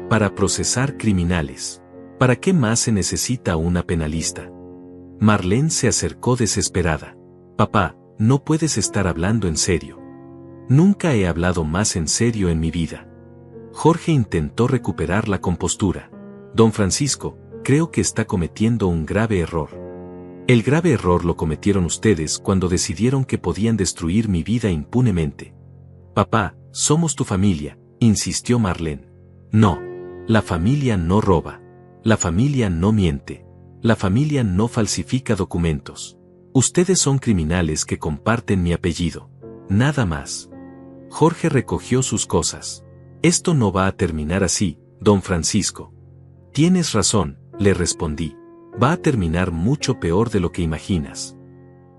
Para procesar criminales. ¿Para qué más se necesita una penalista? Marlene se acercó desesperada. Papá, no puedes estar hablando en serio. Nunca he hablado más en serio en mi vida. Jorge intentó recuperar la compostura. Don Francisco, creo que está cometiendo un grave error. El grave error lo cometieron ustedes cuando decidieron que podían destruir mi vida impunemente. Papá, somos tu familia, insistió Marlene. No, la familia no roba. La familia no miente. La familia no falsifica documentos. Ustedes son criminales que comparten mi apellido. Nada más. Jorge recogió sus cosas. Esto no va a terminar así, don Francisco. Tienes razón, le respondí. Va a terminar mucho peor de lo que imaginas.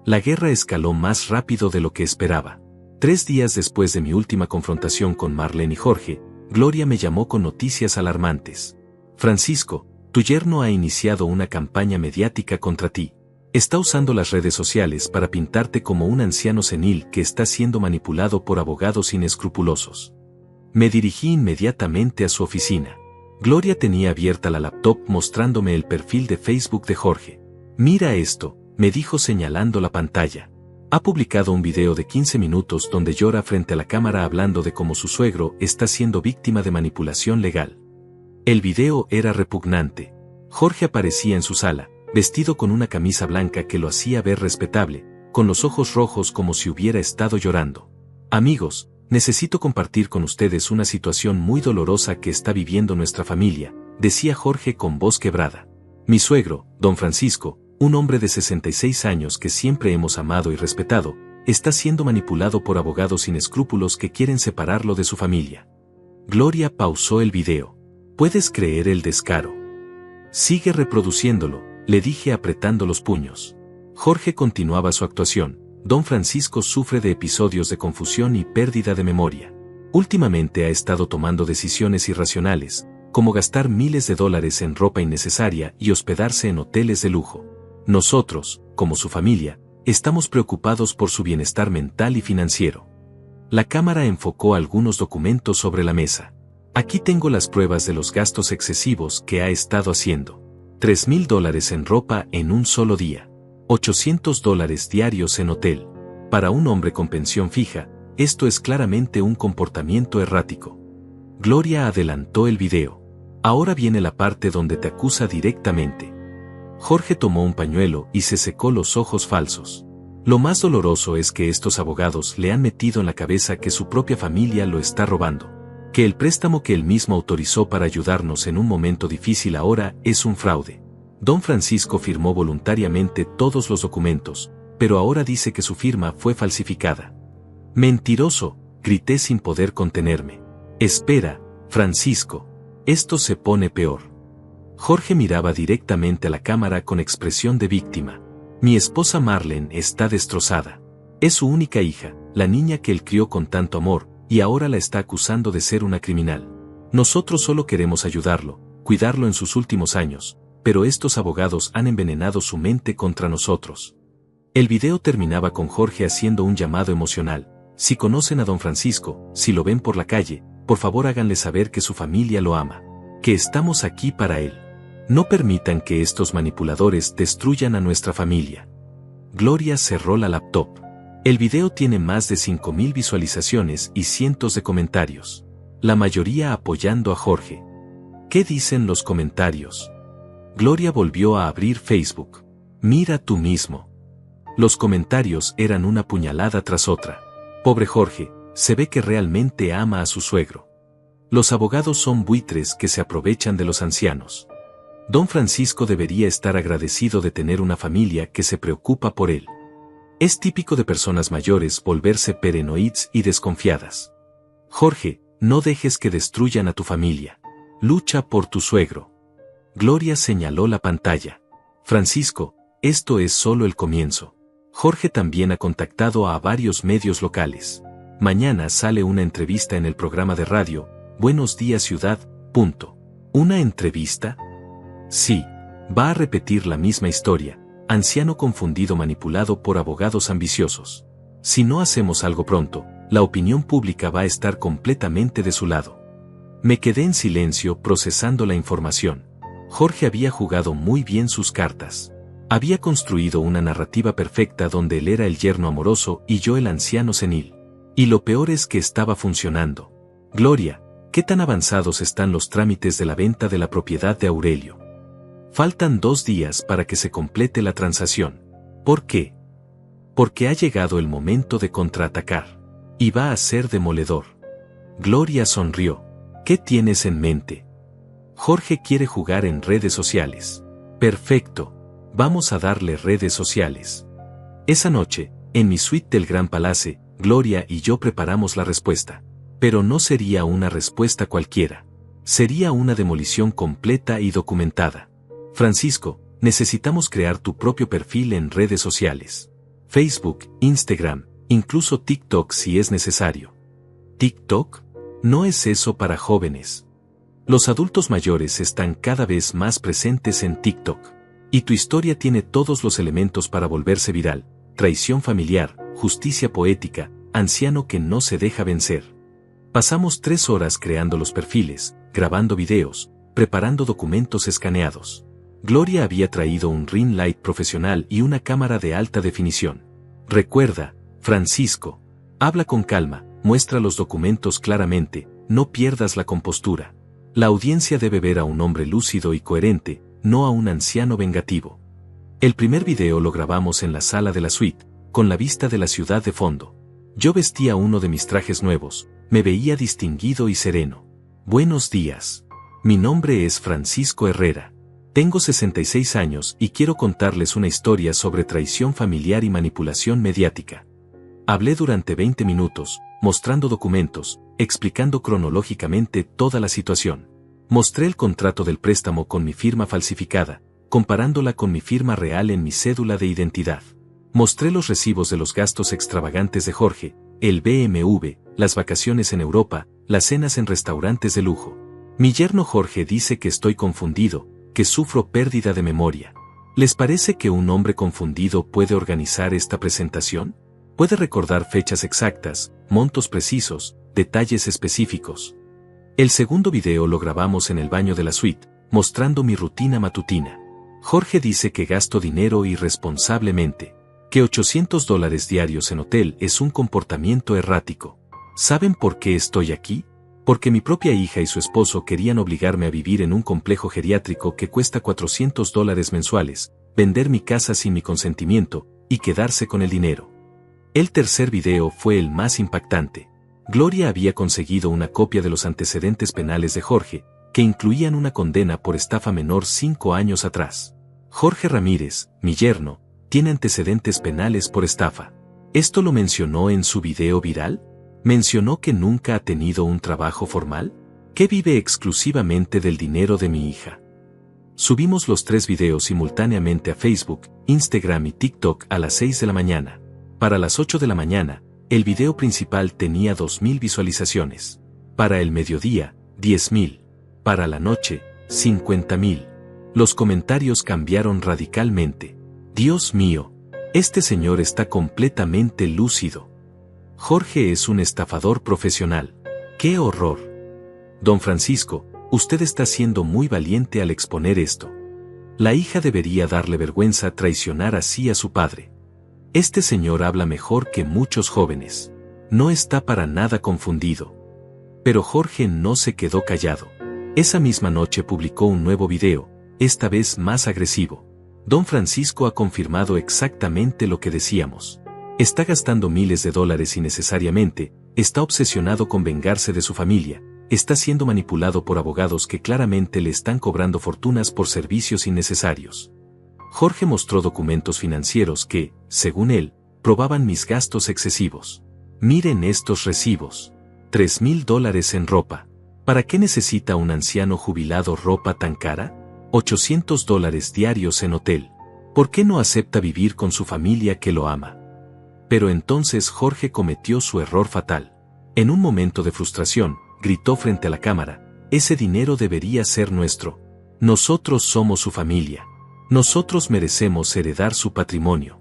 La guerra escaló más rápido de lo que esperaba. 3 días después de mi última confrontación con Marlene y Jorge, Gloria me llamó con noticias alarmantes. Francisco, tu yerno ha iniciado una campaña mediática contra ti. Está usando las redes sociales para pintarte como un anciano senil que está siendo manipulado por abogados inescrupulosos. Me dirigí inmediatamente a su oficina. Gloria tenía abierta la laptop mostrándome el perfil de Facebook de Jorge. Mira esto, me dijo señalando la pantalla. Ha publicado un video de 15 minutos donde llora frente a la cámara hablando de cómo su suegro está siendo víctima de manipulación legal. El video era repugnante. Jorge aparecía en su sala, vestido con una camisa blanca que lo hacía ver respetable, con los ojos rojos como si hubiera estado llorando. Amigos, necesito compartir con ustedes una situación muy dolorosa que está viviendo nuestra familia, decía Jorge con voz quebrada. Mi suegro, don Francisco, un hombre de 66 años que siempre hemos amado y respetado, está siendo manipulado por abogados sin escrúpulos que quieren separarlo de su familia. Gloria pausó el video. ¿Puedes creer el descaro? Sigue reproduciéndolo, le dije apretando los puños. Jorge continuaba su actuación. Don Francisco sufre de episodios de confusión y pérdida de memoria. Últimamente ha estado tomando decisiones irracionales, como gastar miles de dólares en ropa innecesaria y hospedarse en hoteles de lujo. Nosotros, como su familia, estamos preocupados por su bienestar mental y financiero. La cámara enfocó algunos documentos sobre la mesa. Aquí tengo las pruebas de los gastos excesivos que ha estado haciendo. $3,000 en ropa en un solo día. $800 diarios en hotel. Para un hombre con pensión fija, esto es claramente un comportamiento errático. Gloria adelantó el video. Ahora viene la parte donde te acusa directamente. Jorge tomó un pañuelo y se secó los ojos falsos. Lo más doloroso es que estos abogados le han metido en la cabeza que su propia familia lo está robando. Que el préstamo que él mismo autorizó para ayudarnos en un momento difícil ahora es un fraude. Don Francisco firmó voluntariamente todos los documentos, pero ahora dice que su firma fue falsificada. Mentiroso, grité sin poder contenerme. Espera, Francisco. Esto se pone peor. Jorge miraba directamente a la cámara con expresión de víctima. Mi esposa Marlene está destrozada. Es su única hija, la niña que él crió con tanto amor, y ahora la está acusando de ser una criminal. Nosotros solo queremos ayudarlo, cuidarlo en sus últimos años, pero estos abogados han envenenado su mente contra nosotros. El video terminaba con Jorge haciendo un llamado emocional. Si conocen a don Francisco, si lo ven por la calle, por favor háganle saber que su familia lo ama, que estamos aquí para él. No permitan que estos manipuladores destruyan a nuestra familia. Gloria cerró la laptop. El video tiene más de 5,000 visualizaciones y cientos de comentarios. La mayoría apoyando a Jorge. ¿Qué dicen los comentarios? Gloria volvió a abrir Facebook. Mira tú mismo. Los comentarios eran una puñalada tras otra. Pobre Jorge, se ve que realmente ama a su suegro. Los abogados son buitres que se aprovechan de los ancianos. Don Francisco debería estar agradecido de tener una familia que se preocupa por él. Es típico de personas mayores volverse paranoides y desconfiadas. Jorge, no dejes que destruyan a tu familia. Lucha por tu suegro. Gloria señaló la pantalla. Francisco, esto es solo el comienzo. Jorge también ha contactado a varios medios locales. Mañana sale una entrevista en el programa de radio, Buenos Días Ciudad. ¿Una entrevista? Sí, va a repetir la misma historia. Anciano confundido manipulado por abogados ambiciosos. Si no hacemos algo pronto, la opinión pública va a estar completamente de su lado. Me quedé en silencio procesando la información. Jorge había jugado muy bien sus cartas. Había construido una narrativa perfecta donde él era el yerno amoroso y yo el anciano senil. Y lo peor es que estaba funcionando. Gloria, ¿qué tan avanzados están los trámites de la venta de la propiedad de Aurelio? Faltan 2 días para que se complete la transacción. ¿Por qué? Porque ha llegado el momento de contraatacar. Y va a ser demoledor. Gloria sonrió. ¿Qué tienes en mente? Jorge quiere jugar en redes sociales. Perfecto. Vamos a darle redes sociales. Esa noche, en mi suite del Gran Palace, Gloria y yo preparamos la respuesta. Pero no sería una respuesta cualquiera. Sería una demolición completa y documentada. Francisco, necesitamos crear tu propio perfil en redes sociales. Facebook, Instagram, incluso TikTok si es necesario. ¿TikTok? No es eso para jóvenes. Los adultos mayores están cada vez más presentes en TikTok. Y tu historia tiene todos los elementos para volverse viral. Traición familiar, justicia poética, anciano que no se deja vencer. Pasamos 3 horas creando los perfiles, grabando videos, preparando documentos escaneados. Gloria había traído un ring light profesional y una cámara de alta definición. Recuerda, Francisco, habla con calma, muestra los documentos claramente, no pierdas la compostura. La audiencia debe ver a un hombre lúcido y coherente, no a un anciano vengativo. El primer video lo grabamos en la sala de la suite, con la vista de la ciudad de fondo. Yo vestía uno de mis trajes nuevos, me veía distinguido y sereno. Buenos días. Mi nombre es Francisco Herrera. Tengo 66 años y quiero contarles una historia sobre traición familiar y manipulación mediática. Hablé durante 20 minutos, mostrando documentos, explicando cronológicamente toda la situación. Mostré el contrato del préstamo con mi firma falsificada, comparándola con mi firma real en mi cédula de identidad. Mostré los recibos de los gastos extravagantes de Jorge, el BMW, las vacaciones en Europa, las cenas en restaurantes de lujo. Mi yerno Jorge dice que estoy confundido, que sufro pérdida de memoria. ¿Les parece que un hombre confundido puede organizar esta presentación? ¿Puede recordar fechas exactas, montos precisos, detalles específicos? El segundo video lo grabamos en el baño de la suite, mostrando mi rutina matutina. Jorge dice que gasto dinero irresponsablemente, que $800 diarios en hotel es un comportamiento errático. ¿Saben por qué estoy aquí? Porque mi propia hija y su esposo querían obligarme a vivir en un complejo geriátrico que cuesta $400 mensuales, vender mi casa sin mi consentimiento, y quedarse con el dinero. El tercer video fue el más impactante. Gloria había conseguido una copia de los antecedentes penales de Jorge, que incluían una condena por estafa menor 5 años atrás. Jorge Ramírez, mi yerno, tiene antecedentes penales por estafa. ¿Esto lo mencionó en su video viral? ¿Mencionó que nunca ha tenido un trabajo formal? ¿Que vive exclusivamente del dinero de mi hija? Subimos los 3 videos simultáneamente a Facebook, Instagram y TikTok a las 6 de la mañana. Para las 8 de la mañana, el video principal tenía 2.000 visualizaciones. Para el mediodía, 10.000. Para la noche, 50.000. Los comentarios cambiaron radicalmente. Dios mío, este señor está completamente lúcido. Jorge es un estafador profesional. ¡Qué horror! Don Francisco, usted está siendo muy valiente al exponer esto. La hija debería darle vergüenza traicionar así a su padre. Este señor habla mejor que muchos jóvenes. No está para nada confundido. Pero Jorge no se quedó callado. Esa misma noche publicó un nuevo video, esta vez más agresivo. Don Francisco ha confirmado exactamente lo que decíamos. Está gastando miles de dólares innecesariamente, está obsesionado con vengarse de su familia, está siendo manipulado por abogados que claramente le están cobrando fortunas por servicios innecesarios. Jorge mostró documentos financieros que, según él, probaban mis gastos excesivos. Miren estos recibos. $3.000 en ropa. ¿Para qué necesita un anciano jubilado ropa tan cara? $800 diarios en hotel. ¿Por qué no acepta vivir con su familia que lo ama? Pero entonces Jorge cometió su error fatal. En un momento de frustración, gritó frente a la cámara, ese dinero debería ser nuestro. Nosotros somos su familia. Nosotros merecemos heredar su patrimonio.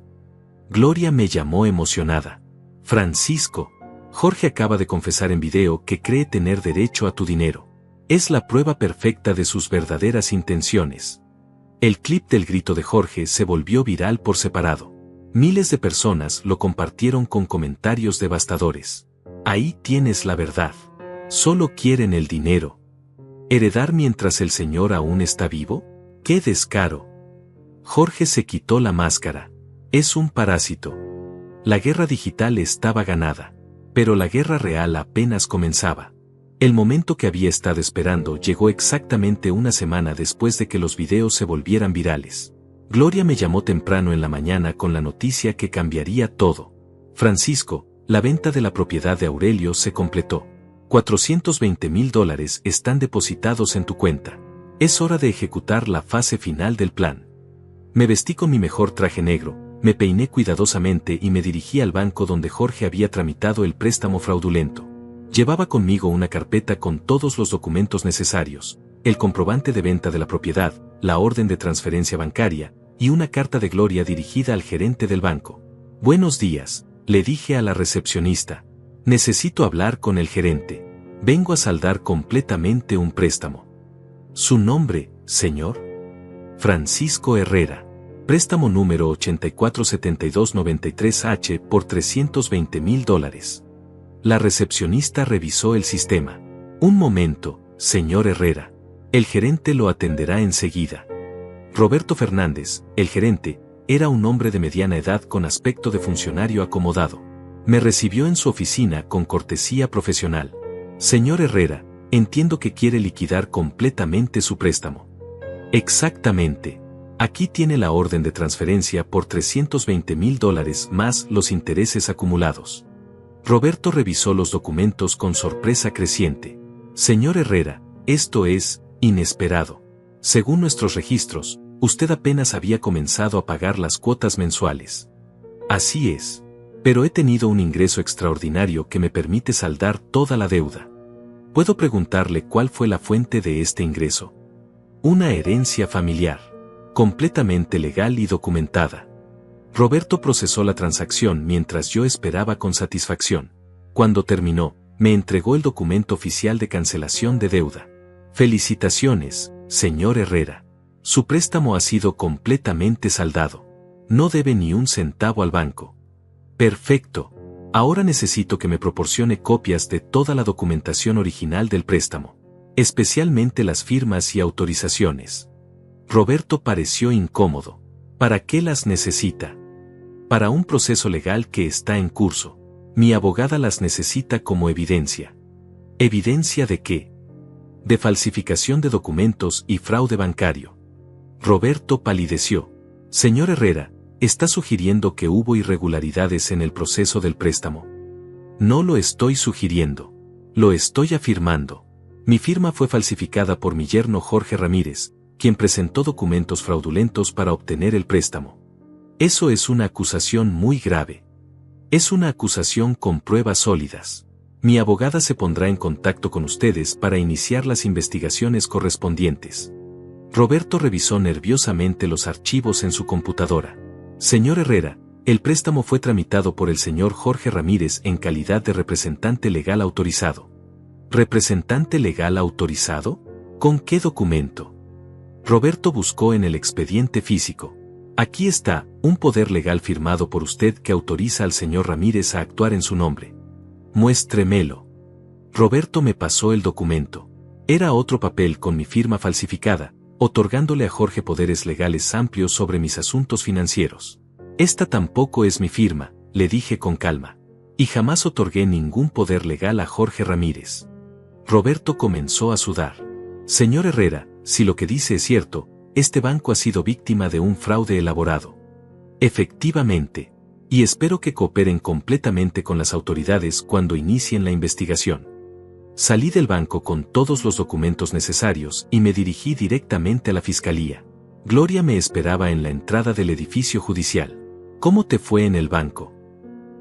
Gloria me llamó emocionada. Francisco, Jorge acaba de confesar en video que cree tener derecho a tu dinero. Es la prueba perfecta de sus verdaderas intenciones. El clip del grito de Jorge se volvió viral por separado. Miles de personas lo compartieron con comentarios devastadores. Ahí tienes la verdad. Solo quieren el dinero. ¿Heredar mientras el señor aún está vivo? ¡Qué descaro! Jorge se quitó la máscara. Es un parásito. La guerra digital estaba ganada. Pero la guerra real apenas comenzaba. El momento que había estado esperando llegó exactamente una semana después de que los videos se volvieran virales. Gloria me llamó temprano en la mañana con la noticia que cambiaría todo. Francisco, la venta de la propiedad de Aurelio se completó. $420.000 están depositados en tu cuenta. Es hora de ejecutar la fase final del plan. Me vestí con mi mejor traje negro, me peiné cuidadosamente y me dirigí al banco donde Jorge había tramitado el préstamo fraudulento. Llevaba conmigo una carpeta con todos los documentos necesarios, el comprobante de venta de la propiedad, la orden de transferencia bancaria, y una carta de Gloria dirigida al gerente del banco. Buenos días, le dije a la recepcionista. Necesito hablar con el gerente. Vengo a saldar completamente un préstamo. ¿Su nombre, señor? Francisco Herrera. Préstamo número 847293H por $320.000. La recepcionista revisó el sistema. Un momento, señor Herrera. El gerente lo atenderá enseguida. Roberto Fernández, el gerente, era un hombre de mediana edad con aspecto de funcionario acomodado. Me recibió en su oficina con cortesía profesional. Señor Herrera, entiendo que quiere liquidar completamente su préstamo. Exactamente. Aquí tiene la orden de transferencia por $320.000 más los intereses acumulados. Roberto revisó los documentos con sorpresa creciente. Señor Herrera, esto es inesperado. Según nuestros registros, usted apenas había comenzado a pagar las cuotas mensuales. Así es. Pero he tenido un ingreso extraordinario que me permite saldar toda la deuda. ¿Puedo preguntarle cuál fue la fuente de este ingreso? Una herencia familiar. Completamente legal y documentada. Roberto procesó la transacción mientras yo esperaba con satisfacción. Cuando terminó, Me entregó el documento oficial de cancelación de deuda. Felicitaciones, señor Herrera. Su préstamo ha sido completamente saldado. No debe ni un centavo al banco. Perfecto. Ahora necesito que me proporcione copias de toda la documentación original del préstamo, especialmente las firmas y autorizaciones. Roberto pareció incómodo. ¿Para qué las necesita? Para un proceso legal que está en curso. Mi abogada las necesita como evidencia. ¿Evidencia de qué? De falsificación de documentos y fraude bancario. Roberto palideció. Señor Herrera, ¿está sugiriendo que hubo irregularidades en el proceso del préstamo? No lo estoy sugiriendo. Lo estoy afirmando. Mi firma fue falsificada por mi yerno Jorge Ramírez, quien presentó documentos fraudulentos para obtener el préstamo. Eso es una acusación muy grave. Es una acusación con pruebas sólidas. Mi abogada se pondrá en contacto con ustedes para iniciar las investigaciones correspondientes. Roberto revisó nerviosamente los archivos en su computadora. Señor Herrera, el préstamo fue tramitado por el señor Jorge Ramírez en calidad de representante legal autorizado. ¿Representante legal autorizado? ¿Con qué documento? Roberto buscó en el expediente físico. Aquí está, un poder legal firmado por usted que autoriza al señor Ramírez a actuar en su nombre. Muéstremelo. Roberto me pasó el documento. Era otro papel con mi firma falsificada, otorgándole a Jorge poderes legales amplios sobre mis asuntos financieros. Esta tampoco es mi firma, le dije con calma. Y jamás otorgué ningún poder legal a Jorge Ramírez. Roberto comenzó a sudar. Señor Herrera, si lo que dice es cierto, este banco ha sido víctima de un fraude elaborado. Efectivamente. Y espero que cooperen completamente con las autoridades cuando inicien la investigación. Salí del banco con todos los documentos necesarios y me dirigí directamente a la fiscalía. Gloria me esperaba en la entrada del edificio judicial. ¿Cómo te fue en el banco?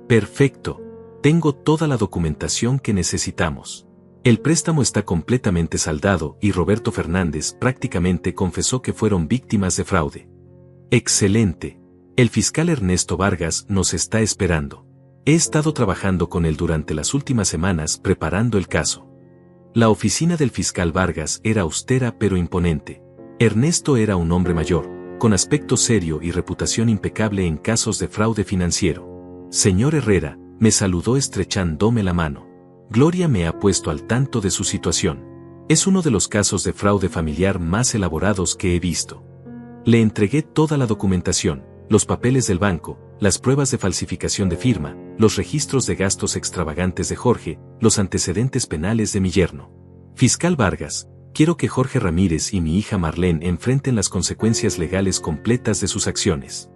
Perfecto. Tengo toda la documentación que necesitamos. El préstamo está completamente saldado y Roberto Fernández prácticamente confesó que fueron víctimas de fraude. Excelente. El fiscal Ernesto Vargas nos está esperando. He estado trabajando con él durante las últimas semanas preparando el caso. La oficina del fiscal Vargas era austera pero imponente. Ernesto era un hombre mayor, con aspecto serio y reputación impecable en casos de fraude financiero. Señor Herrera, me saludó estrechándome la mano. Gloria me ha puesto al tanto de su situación. Es uno de los casos de fraude familiar más elaborados que he visto. Le entregué toda la documentación, los papeles del banco, las pruebas de falsificación de firma, los registros de gastos extravagantes de Jorge, los antecedentes penales de mi yerno. Fiscal Vargas, quiero que Jorge Ramírez y mi hija Marlene enfrenten las consecuencias legales completas de sus acciones.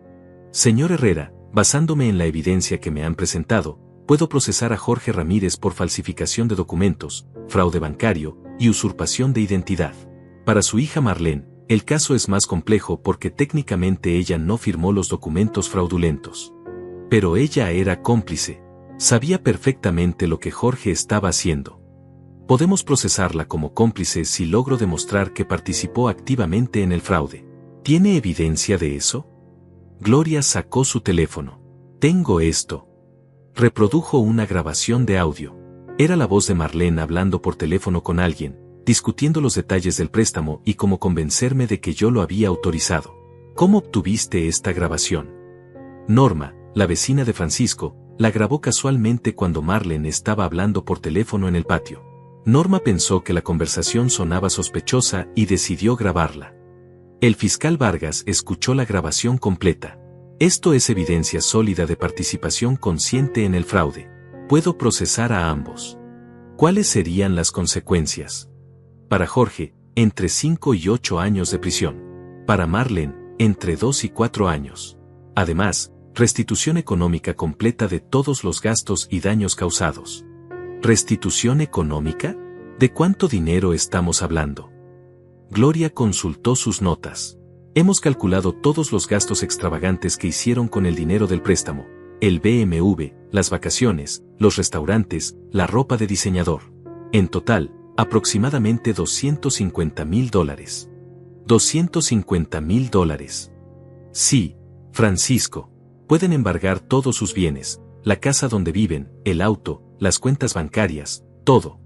Señor Herrera, basándome en la evidencia que me han presentado, puedo procesar a Jorge Ramírez por falsificación de documentos, fraude bancario y usurpación de identidad. Para su hija Marlene, el caso es más complejo porque técnicamente ella no firmó los documentos fraudulentos. Pero ella era cómplice. Sabía perfectamente lo que Jorge estaba haciendo. Podemos procesarla como cómplice si logro demostrar que participó activamente en el fraude. ¿Tiene evidencia de eso? Gloria sacó su teléfono. Tengo esto. Reprodujo una grabación de audio. Era la voz de Marlene hablando por teléfono con alguien, discutiendo los detalles del préstamo y cómo convencerme de que yo lo había autorizado. ¿Cómo obtuviste esta grabación? Norma, la vecina de Francisco, la grabó casualmente cuando Marlene estaba hablando por teléfono en el patio. Norma pensó que la conversación sonaba sospechosa y decidió grabarla. El fiscal Vargas escuchó la grabación completa. Esto es evidencia sólida de participación consciente en el fraude. Puedo procesar a ambos. ¿Cuáles serían las consecuencias? Para Jorge, entre 5 y 8 años de prisión. Para Marlene, entre 2 y 4 años. Además, restitución económica completa de todos los gastos y daños causados. ¿Restitución económica? ¿De cuánto dinero estamos hablando? Gloria consultó sus notas. Hemos calculado todos los gastos extravagantes que hicieron con el dinero del préstamo, el BMW, las vacaciones, los restaurantes, la ropa de diseñador. En total, aproximadamente $250,000. $250,000. Sí, Francisco. Pueden embargar todos sus bienes, la casa donde viven, el auto, las cuentas bancarias, Todo.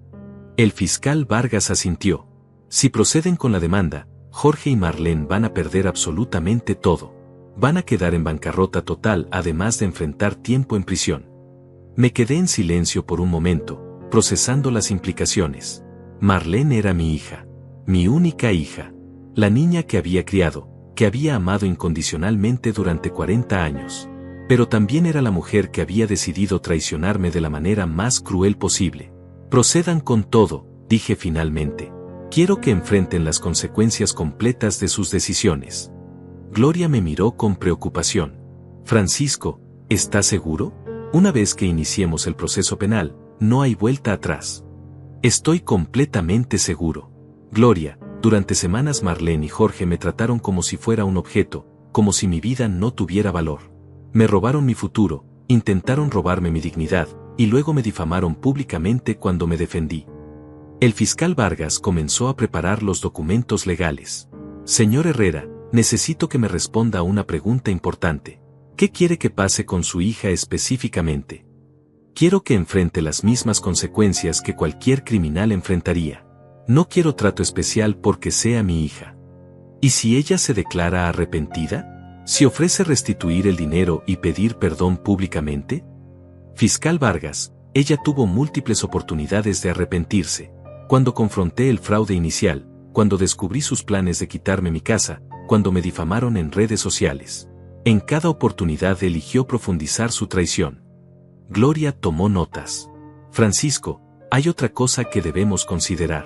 El fiscal Vargas asintió. Si proceden con la demanda, Jorge y Marlene van a perder absolutamente todo. Van a quedar en bancarrota total, además de enfrentar tiempo en prisión. Me quedé en silencio por un momento, procesando las implicaciones. Marlene era mi hija. Mi única hija. La niña que había criado, que había amado incondicionalmente durante 40 años. Pero también era la mujer que había decidido traicionarme de la manera más cruel posible. Procedan con todo, dije finalmente. Quiero que enfrenten las consecuencias completas de sus decisiones. Gloria me miró con preocupación. Francisco, ¿estás seguro? Una vez que iniciemos el proceso penal, no hay vuelta atrás. Estoy completamente seguro. Gloria, durante semanas Marlene y Jorge me trataron como si fuera un objeto, como si mi vida no tuviera valor. Me robaron mi futuro, intentaron robarme mi dignidad, y luego me difamaron públicamente cuando me defendí. El fiscal Vargas comenzó a preparar los documentos legales. Señor Herrera, necesito que me responda a una pregunta importante. ¿Qué quiere que pase con su hija específicamente? Quiero que enfrente las mismas consecuencias que cualquier criminal enfrentaría. No quiero trato especial porque sea mi hija. ¿Y si ella se declara arrepentida? ¿Si ofrece restituir el dinero y pedir perdón públicamente? Fiscal Vargas, ella tuvo múltiples oportunidades de arrepentirse. Cuando confronté el fraude inicial, cuando descubrí sus planes de quitarme mi casa, cuando me difamaron en redes sociales. En cada oportunidad eligió profundizar su traición. Gloria tomó notas. Francisco, hay otra cosa que debemos considerar.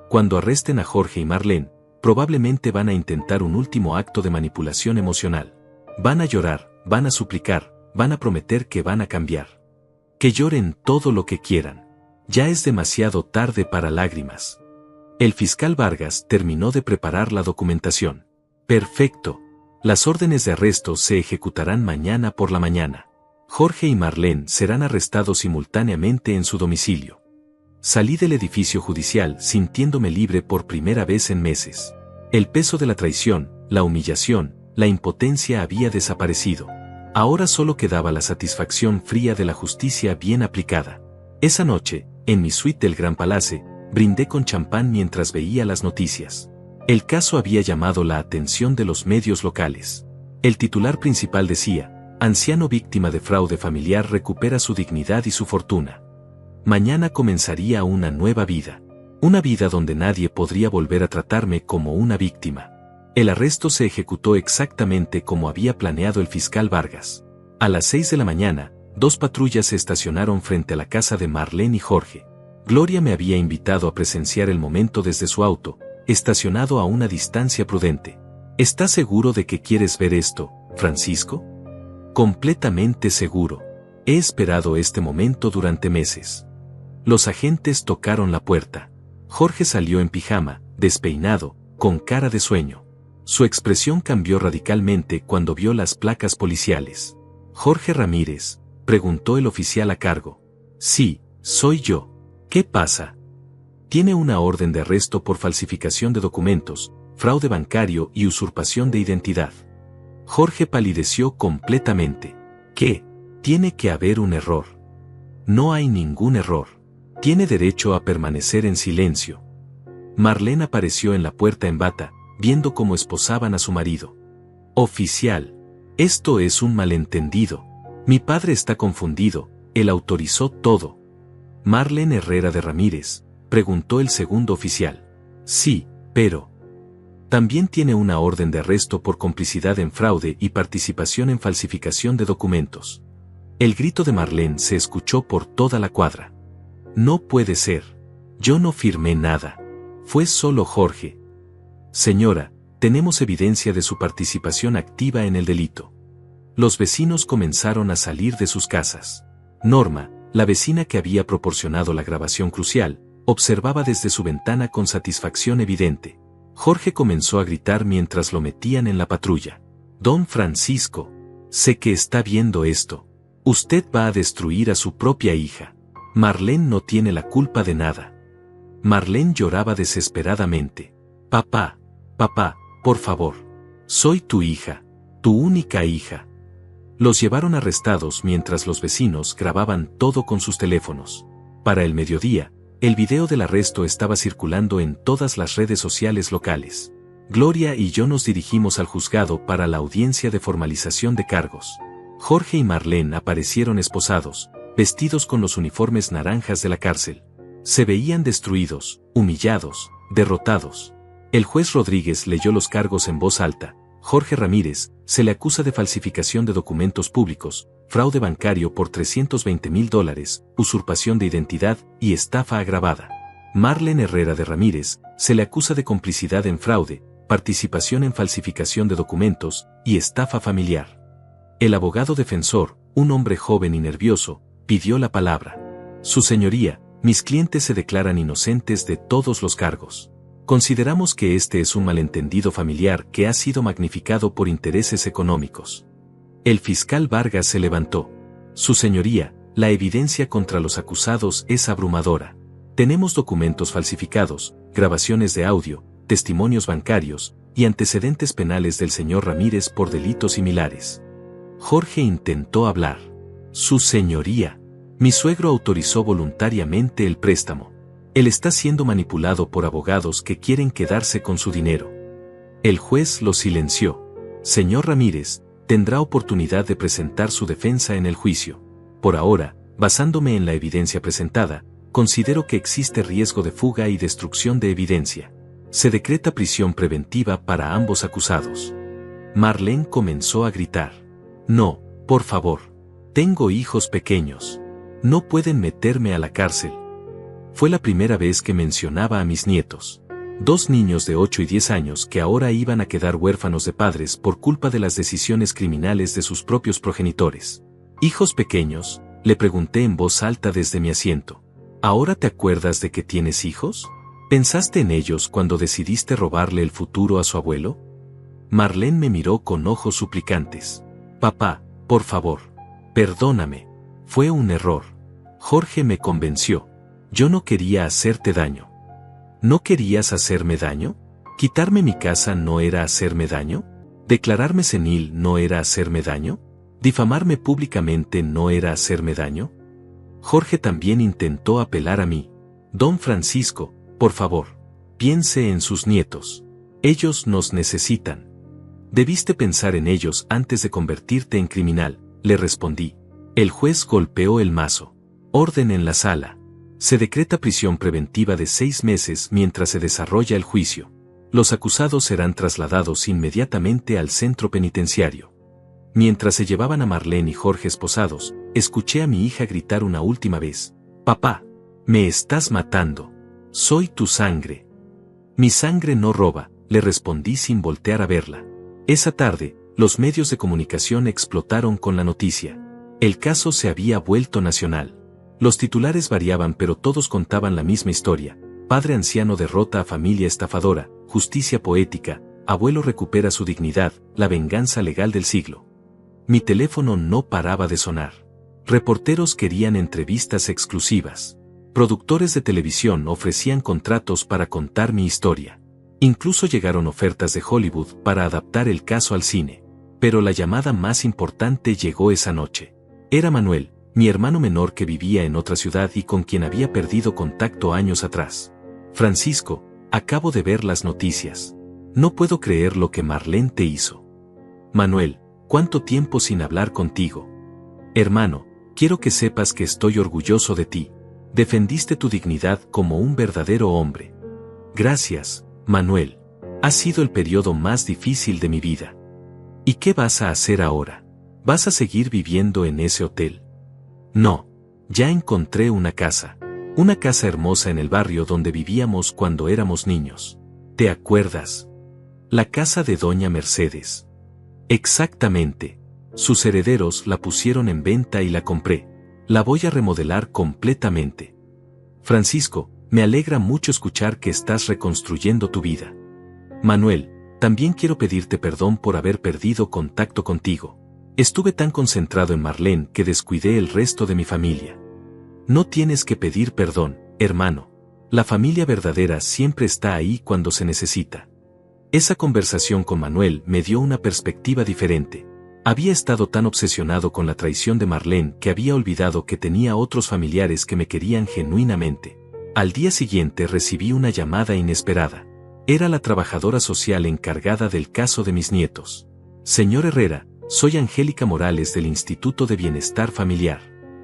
Cuando arresten a Jorge y Marlene, probablemente van a intentar un último acto de manipulación emocional. Van a llorar, van a suplicar, van a prometer que van a cambiar. Que lloren todo lo que quieran. Ya es demasiado tarde para lágrimas. El fiscal Vargas terminó de preparar la documentación. Perfecto. Las órdenes de arresto se ejecutarán mañana por la mañana. Jorge y Marlene serán arrestados simultáneamente en su domicilio. Salí del edificio judicial sintiéndome libre por primera vez en meses. El peso de la traición, la humillación, la impotencia había desaparecido. Ahora solo quedaba la satisfacción fría de la justicia bien aplicada. Esa noche, en mi suite del Gran Palace, brindé con champán mientras veía las noticias. El caso había llamado la atención de los medios locales. El titular principal decía: anciano víctima de fraude familiar recupera su dignidad y su fortuna. Mañana comenzaría una nueva vida. Una vida donde nadie podría volver a tratarme como una víctima. El arresto se ejecutó exactamente como había planeado el fiscal Vargas. A las 6 de la mañana, 2 patrullas se estacionaron frente a la casa de Marlene y Jorge. Gloria me había invitado a presenciar el momento desde su auto, estacionado a una distancia prudente. ¿Estás seguro de que quieres ver esto, Francisco? Completamente seguro. He esperado este momento durante meses. Los agentes tocaron la puerta. Jorge salió en pijama, despeinado, con cara de sueño. Su expresión cambió radicalmente cuando vio las placas policiales. «Jorge Ramírez», preguntó el oficial a cargo. «Sí, soy yo. ¿Qué pasa?» «Tiene una orden de arresto por falsificación de documentos, fraude bancario y usurpación de identidad». Jorge palideció completamente. «¿Qué? Tiene que haber un error». «No hay ningún error. Tiene derecho a permanecer en silencio». Marlene apareció en la puerta en bata, viendo cómo esposaban a su marido. «Oficial, esto es un malentendido. Mi padre está confundido, él autorizó todo». «Marlene Herrera de Ramírez», preguntó el segundo oficial. «Sí, pero también tiene una orden de arresto por complicidad en fraude y participación en falsificación de documentos». El grito de Marlene se escuchó por toda la cuadra. «No puede ser. Yo no firmé nada. Fue solo Jorge». «Señora, tenemos evidencia de su participación activa en el delito». Los vecinos comenzaron a salir de sus casas. Norma, la vecina que había proporcionado la grabación crucial, observaba desde su ventana con satisfacción evidente. Jorge comenzó a gritar mientras lo metían en la patrulla. «Don Francisco, sé que está viendo esto. Usted va a destruir a su propia hija. Marlene no tiene la culpa de nada». Marlene lloraba desesperadamente. «Papá, papá, por favor. Soy tu hija, tu única hija». Los llevaron arrestados mientras los vecinos grababan todo con sus teléfonos. Para el mediodía, El video del arresto estaba circulando en todas las redes sociales locales. Gloria y yo nos dirigimos al juzgado para la audiencia de formalización de cargos. Jorge y Marlene aparecieron esposados, vestidos con los uniformes naranjas de la cárcel. Se veían destruidos, humillados, derrotados. El juez Rodríguez leyó los cargos en voz alta. Jorge Ramírez, se le acusa de falsificación de documentos públicos, fraude bancario por $320,000, usurpación de identidad y estafa agravada. Marlene Herrera de Ramírez, se le acusa de complicidad en fraude, participación en falsificación de documentos y estafa familiar. El abogado defensor, un hombre joven y nervioso, pidió la palabra. Su señoría, mis clientes se declaran inocentes de todos los cargos. Consideramos que este es un malentendido familiar que ha sido magnificado por intereses económicos. El fiscal Vargas se levantó. Su señoría, la evidencia contra los acusados es abrumadora. Tenemos documentos falsificados, grabaciones de audio, testimonios bancarios y antecedentes penales del señor Ramírez por delitos similares. Jorge intentó hablar. Su señoría, mi suegro autorizó voluntariamente el préstamo. Él está siendo manipulado por abogados que quieren quedarse con su dinero. El juez lo silenció. Señor Ramírez, tendrá oportunidad de presentar su defensa en el juicio. Por ahora, basándome en la evidencia presentada, considero que existe riesgo de fuga y destrucción de evidencia. Se decreta prisión preventiva para ambos acusados. Marlene comenzó a gritar. No, por favor. Tengo hijos pequeños. No pueden meterme a la cárcel. Fue la primera vez que mencionaba a mis nietos. 2 niños de 8 y 10 años que ahora iban a quedar huérfanos de padres por culpa de las decisiones criminales de sus propios progenitores. ¿Hijos pequeños?, le pregunté en voz alta desde mi asiento. ¿Ahora te acuerdas de que tienes hijos? ¿Pensaste en ellos cuando decidiste robarle el futuro a su abuelo? Marlene me miró con ojos suplicantes. Papá, por favor. Perdóname. Fue un error. Jorge me convenció. Yo no quería hacerte daño. ¿No querías hacerme daño? ¿Quitarme mi casa no era hacerme daño? ¿Declararme senil no era hacerme daño? ¿Difamarme públicamente no era hacerme daño? Jorge también intentó apelar a mí. Don Francisco, por favor, piense en sus nietos. Ellos nos necesitan. Debiste pensar en ellos antes de convertirte en criminal, le respondí. El juez golpeó el mazo. Orden en la sala. Se decreta prisión preventiva de 6 meses mientras se desarrolla el juicio. Los acusados serán trasladados inmediatamente al centro penitenciario. Mientras se llevaban a Marlene y Jorge esposados, escuché a mi hija gritar una última vez. Papá, me estás matando. Soy tu sangre. Mi sangre no roba, le respondí sin voltear a verla. Esa tarde, los medios de comunicación explotaron con la noticia. El caso se había vuelto nacional. Los titulares variaban pero todos contaban la misma historia. Padre anciano derrota a familia estafadora, justicia poética, abuelo recupera su dignidad, la venganza legal del siglo. Mi teléfono no paraba de sonar. Reporteros querían entrevistas exclusivas. Productores de televisión ofrecían contratos para contar mi historia. Incluso llegaron ofertas de Hollywood para adaptar el caso al cine. Pero la llamada más importante llegó esa noche. Era Manuel, mi hermano menor que vivía en otra ciudad y con quien había perdido contacto años atrás. Francisco, acabo de ver las noticias. No puedo creer lo que Marlene te hizo. Manuel, ¿cuánto tiempo sin hablar contigo? Hermano, quiero que sepas que estoy orgulloso de ti. Defendiste tu dignidad como un verdadero hombre. Gracias, Manuel. Ha sido el periodo más difícil de mi vida. ¿Y qué vas a hacer ahora? ¿Vas a seguir viviendo en ese hotel? No, ya encontré una casa hermosa en el barrio donde vivíamos cuando éramos niños. ¿Te acuerdas? La casa de Doña Mercedes. Exactamente. Sus herederos la pusieron en venta y la compré. La voy a remodelar completamente. Francisco, me alegra mucho escuchar que estás reconstruyendo tu vida. Manuel, también quiero pedirte perdón por haber perdido contacto contigo. Estuve tan concentrado en Marlene que descuidé el resto de mi familia. No tienes que pedir perdón, hermano. La familia verdadera siempre está ahí cuando se necesita. Esa conversación con Manuel me dio una perspectiva diferente. Había estado tan obsesionado con la traición de Marlene que había olvidado que tenía otros familiares que me querían genuinamente. Al día siguiente recibí una llamada inesperada. Era la trabajadora social encargada del caso de mis nietos. Señor Herrera, soy Angélica Morales del Instituto de Bienestar Familiar.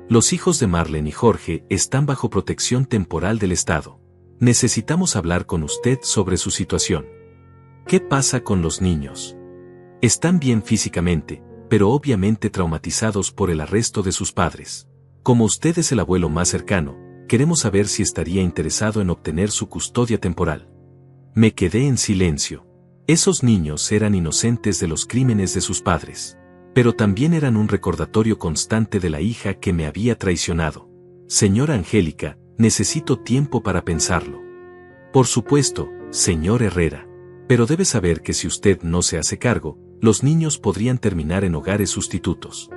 Los hijos de Marlene y Jorge están bajo protección temporal del Estado. Necesitamos hablar con usted sobre su situación. ¿Qué pasa con los niños? Están bien físicamente, pero obviamente traumatizados por el arresto de sus padres. Como usted es el abuelo más cercano, queremos saber si estaría interesado en obtener su custodia temporal. Me quedé en silencio. Esos niños eran inocentes de los crímenes de sus padres, pero también eran un recordatorio constante de la hija que me había traicionado. Señora Angélica, necesito tiempo para pensarlo. Por supuesto, señor Herrera. Pero debe saber que si usted no se hace cargo, los niños podrían terminar en hogares sustitutos.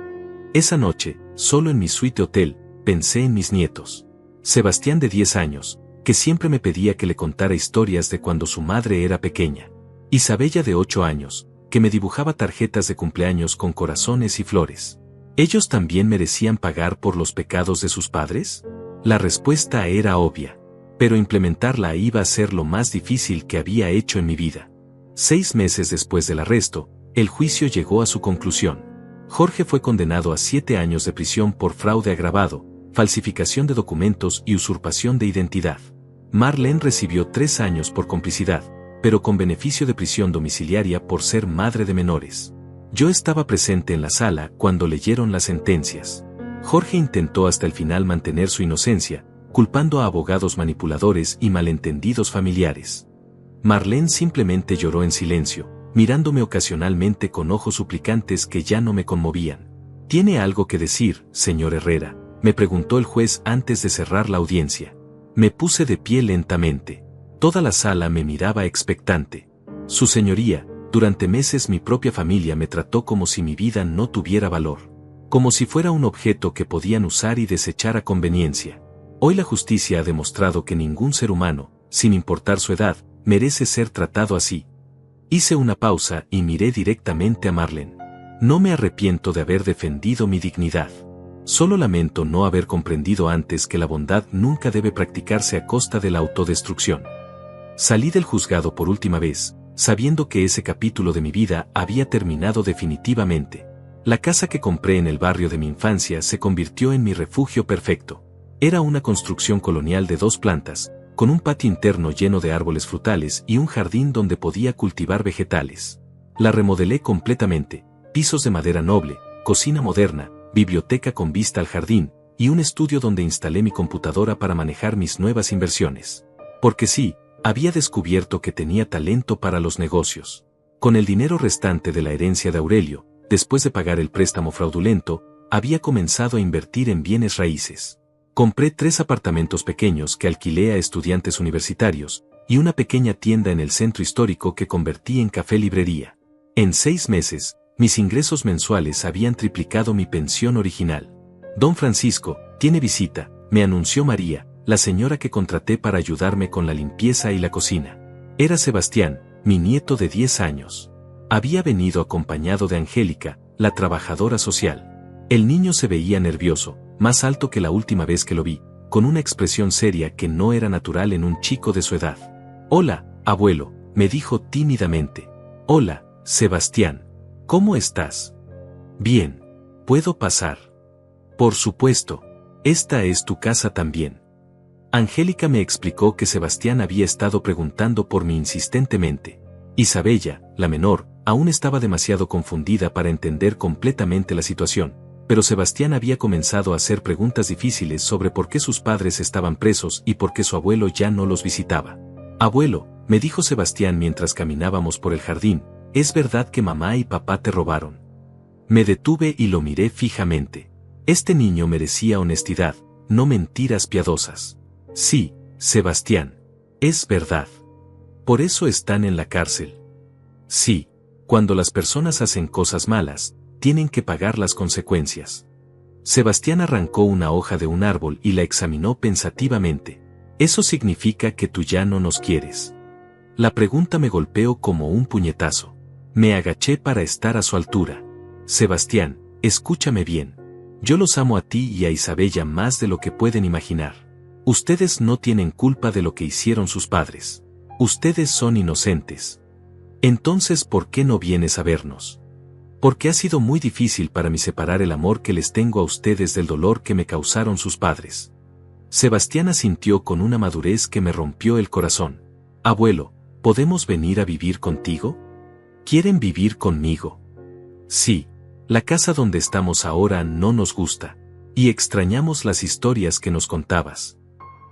Esa noche, solo en mi suite hotel, pensé en mis nietos. Sebastián de 10 años, que siempre me pedía que le contara historias de cuando su madre era pequeña. Isabella de 8 años, que me dibujaba tarjetas de cumpleaños con corazones y flores. ¿Ellos también merecían pagar por los pecados de sus padres? La respuesta era obvia, pero implementarla iba a ser lo más difícil que había hecho en mi vida. 6 meses después del arresto, el juicio llegó a su conclusión. Jorge fue condenado a 7 años de prisión por fraude agravado, falsificación de documentos y usurpación de identidad. Marlene recibió 3 años por complicidad, pero con beneficio de prisión domiciliaria por ser madre de menores. Yo estaba presente en la sala cuando leyeron las sentencias. Jorge intentó hasta el final mantener su inocencia, culpando a abogados manipuladores y malentendidos familiares. Marlene simplemente lloró en silencio, mirándome ocasionalmente con ojos suplicantes que ya no me conmovían. ¿Tiene algo que decir, señor Herrera?, me preguntó el juez antes de cerrar la audiencia. Me puse de pie lentamente. Toda la sala me miraba expectante. Su señoría, durante meses mi propia familia me trató como si mi vida no tuviera valor. Como si fuera un objeto que podían usar y desechar a conveniencia. Hoy la justicia ha demostrado que ningún ser humano, sin importar su edad, merece ser tratado así. Hice una pausa y miré directamente a Marlene. No me arrepiento de haber defendido mi dignidad. Solo lamento no haber comprendido antes que la bondad nunca debe practicarse a costa de la autodestrucción. Salí del juzgado por última vez, sabiendo que ese capítulo de mi vida había terminado definitivamente. La casa que compré en el barrio de mi infancia se convirtió en mi refugio perfecto. Era una construcción colonial de 2 plantas, con un patio interno lleno de árboles frutales y un jardín donde podía cultivar vegetales. La remodelé completamente, pisos de madera noble, cocina moderna, biblioteca con vista al jardín, y un estudio donde instalé mi computadora para manejar mis nuevas inversiones. Porque sí, había descubierto que tenía talento para los negocios. Con el dinero restante de la herencia de Aurelio, después de pagar el préstamo fraudulento, había comenzado a invertir en bienes raíces. Compré 3 apartamentos pequeños que alquilé a estudiantes universitarios, y una pequeña tienda en el centro histórico que convertí en café-librería. En 6 meses, mis ingresos mensuales habían triplicado mi pensión original. Don Francisco, tiene visita, me anunció María, la señora que contraté para ayudarme con la limpieza y la cocina. Era Sebastián, mi nieto de 10 años. Había venido acompañado de Angélica, la trabajadora social. El niño se veía nervioso, más alto que la última vez que lo vi, con una expresión seria que no era natural en un chico de su edad. «Hola, abuelo», me dijo tímidamente. «Hola, Sebastián. ¿Cómo estás?» «Bien. ¿Puedo pasar?» «Por supuesto. Esta es tu casa también». Angélica me explicó que Sebastián había estado preguntando por mí insistentemente. Isabella, la menor, aún estaba demasiado confundida para entender completamente la situación, pero Sebastián había comenzado a hacer preguntas difíciles sobre por qué sus padres estaban presos y por qué su abuelo ya no los visitaba. «Abuelo», me dijo Sebastián mientras caminábamos por el jardín, «¿es verdad que mamá y papá te robaron?» Me detuve y lo miré fijamente. Este niño merecía honestidad, no mentiras piadosas. «Sí, Sebastián. Es verdad. Por eso están en la cárcel». «Sí, cuando las personas hacen cosas malas, tienen que pagar las consecuencias». Sebastián arrancó una hoja de un árbol y la examinó pensativamente. «Eso significa que tú ya no nos quieres». La pregunta me golpeó como un puñetazo. Me agaché para estar a su altura. «Sebastián, escúchame bien. Yo los amo a ti y a Isabella más de lo que pueden imaginar. Ustedes no tienen culpa de lo que hicieron sus padres. Ustedes son inocentes. Entonces, ¿por qué no vienes a vernos? Porque ha sido muy difícil para mí separar el amor que les tengo a ustedes del dolor que me causaron sus padres. Sebastián asintió con una madurez que me rompió el corazón. Abuelo, ¿podemos venir a vivir contigo? ¿Quieren vivir conmigo? Sí. La casa donde estamos ahora no nos gusta, y extrañamos las historias que nos contabas.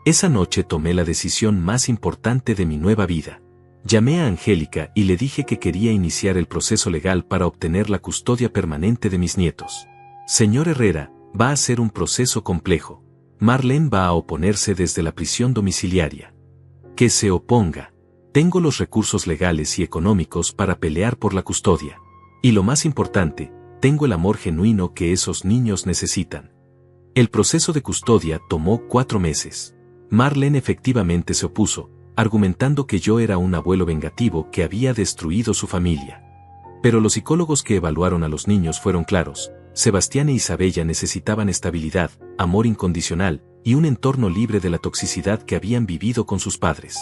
Esa noche tomé la decisión más importante de mi nueva vida. Llamé a Angélica y le dije que quería iniciar el proceso legal para obtener la custodia permanente de mis nietos. Señor Herrera, va a ser un proceso complejo. Marlene va a oponerse desde la prisión domiciliaria. Que se oponga. Tengo los recursos legales y económicos para pelear por la custodia. Y lo más importante, tengo el amor genuino que esos niños necesitan. El proceso de custodia tomó 4 meses. Marlene efectivamente se opuso, argumentando que yo era un abuelo vengativo que había destruido su familia. Pero los psicólogos que evaluaron a los niños fueron claros. Sebastián e Isabella necesitaban estabilidad, amor incondicional, y un entorno libre de la toxicidad que habían vivido con sus padres.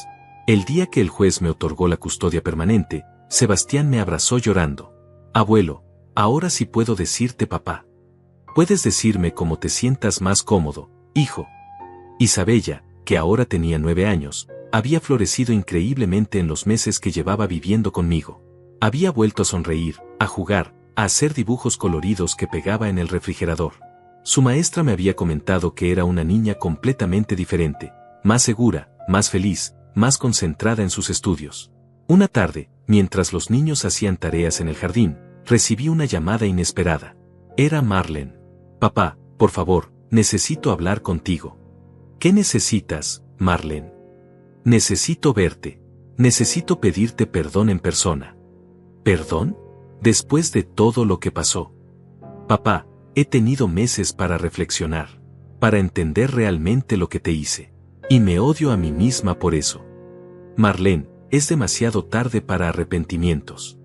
El día que el juez me otorgó la custodia permanente, Sebastián me abrazó llorando. Abuelo, ahora sí puedo decirte papá. Puedes decirme cómo te sientas más cómodo, hijo. Isabella, que ahora tenía 9 años, había florecido increíblemente en los meses que llevaba viviendo conmigo. Había vuelto a sonreír, a jugar, a hacer dibujos coloridos que pegaba en el refrigerador. Su maestra me había comentado que era una niña completamente diferente, más segura, más feliz, más concentrada en sus estudios. Una tarde, mientras los niños hacían tareas en el jardín, recibí una llamada inesperada. Era Marlene. Papá, por favor, necesito hablar contigo. ¿Qué necesitas, Marlene? Necesito verte. Necesito pedirte perdón en persona. ¿Perdón? Después de todo lo que pasó. Papá, he tenido meses para reflexionar, para entender realmente lo que te hice. Y me odio a mí misma por eso. Marlene, es demasiado tarde para arrepentimientos.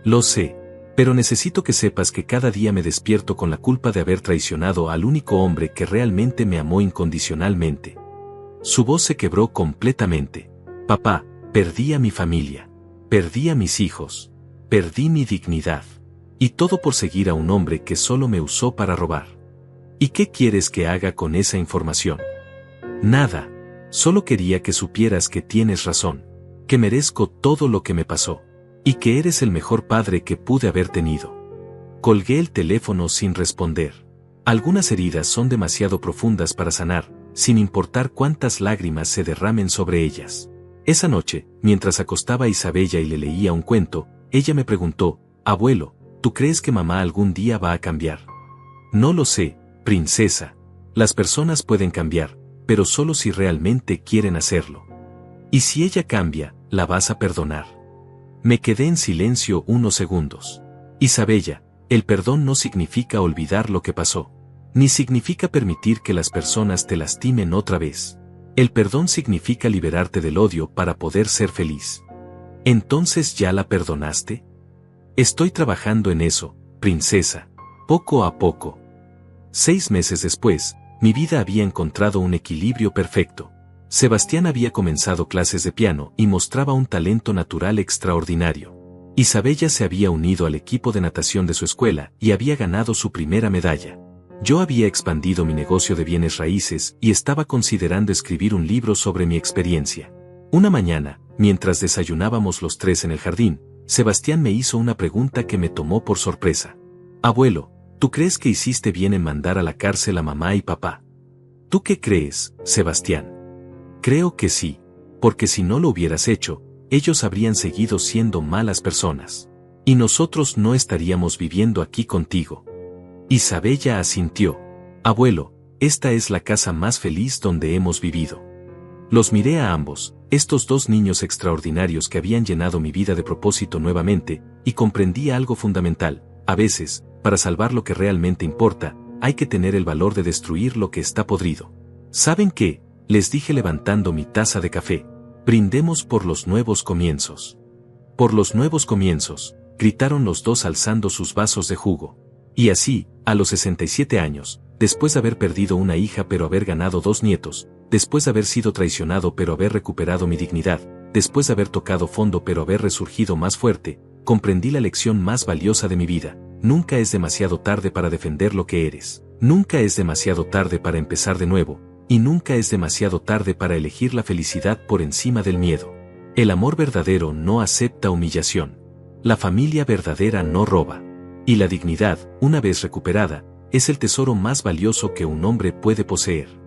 Lo sé, pero necesito que sepas que cada día me despierto con la culpa de haber traicionado al único hombre que realmente me amó incondicionalmente. Su voz se quebró completamente. Papá, perdí a mi familia. Perdí a mis hijos. Perdí mi dignidad. Y todo por seguir a un hombre que solo me usó para robar. ¿Y qué quieres que haga con esa información? Nada. Solo quería que supieras que tienes razón. Que merezco todo lo que me pasó. Y que eres el mejor padre que pude haber tenido. Colgué el teléfono sin responder. Algunas heridas son demasiado profundas para sanar, sin importar cuántas lágrimas se derramen sobre ellas. Esa noche, mientras acostaba a Isabella y le leía un cuento, ella me preguntó, abuelo, ¿tú crees que mamá algún día va a cambiar? No lo sé, princesa. Las personas pueden cambiar, pero solo si realmente quieren hacerlo. Y si ella cambia, ¿la vas a perdonar? Me quedé en silencio unos segundos. Isabella, el perdón no significa olvidar lo que pasó. Ni significa permitir que las personas te lastimen otra vez. El perdón significa liberarte del odio para poder ser feliz. ¿Entonces ya la perdonaste? Estoy trabajando en eso, princesa, poco a poco. 6 meses después, mi vida había encontrado un equilibrio perfecto. Sebastián había comenzado clases de piano y mostraba un talento natural extraordinario. Isabella se había unido al equipo de natación de su escuela y había ganado su primera medalla. Yo había expandido mi negocio de bienes raíces y estaba considerando escribir un libro sobre mi experiencia. Una mañana, mientras desayunábamos los 3 en el jardín, Sebastián me hizo una pregunta que me tomó por sorpresa. Abuelo, ¿tú crees que hiciste bien en mandar a la cárcel a mamá y papá? ¿Tú qué crees, Sebastián? Creo que sí, porque si no lo hubieras hecho, ellos habrían seguido siendo malas personas. Y nosotros no estaríamos viviendo aquí contigo. Isabella asintió. Abuelo, esta es la casa más feliz donde hemos vivido. Los miré a ambos, estos 2 niños extraordinarios que habían llenado mi vida de propósito nuevamente, y comprendí algo fundamental. A veces, para salvar lo que realmente importa, hay que tener el valor de destruir lo que está podrido. ¿Saben qué? Les dije levantando mi taza de café. Brindemos por los nuevos comienzos. Por los nuevos comienzos, gritaron los 2 alzando sus vasos de jugo. Y así, a los 67 años, después de haber perdido una hija pero haber ganado 2 nietos, después de haber sido traicionado pero haber recuperado mi dignidad, después de haber tocado fondo pero haber resurgido más fuerte, comprendí la lección más valiosa de mi vida. Nunca es demasiado tarde para defender lo que eres. Nunca es demasiado tarde para empezar de nuevo, y nunca es demasiado tarde para elegir la felicidad por encima del miedo. El amor verdadero no acepta humillación. La familia verdadera no roba. Y la dignidad, una vez recuperada, es el tesoro más valioso que un hombre puede poseer.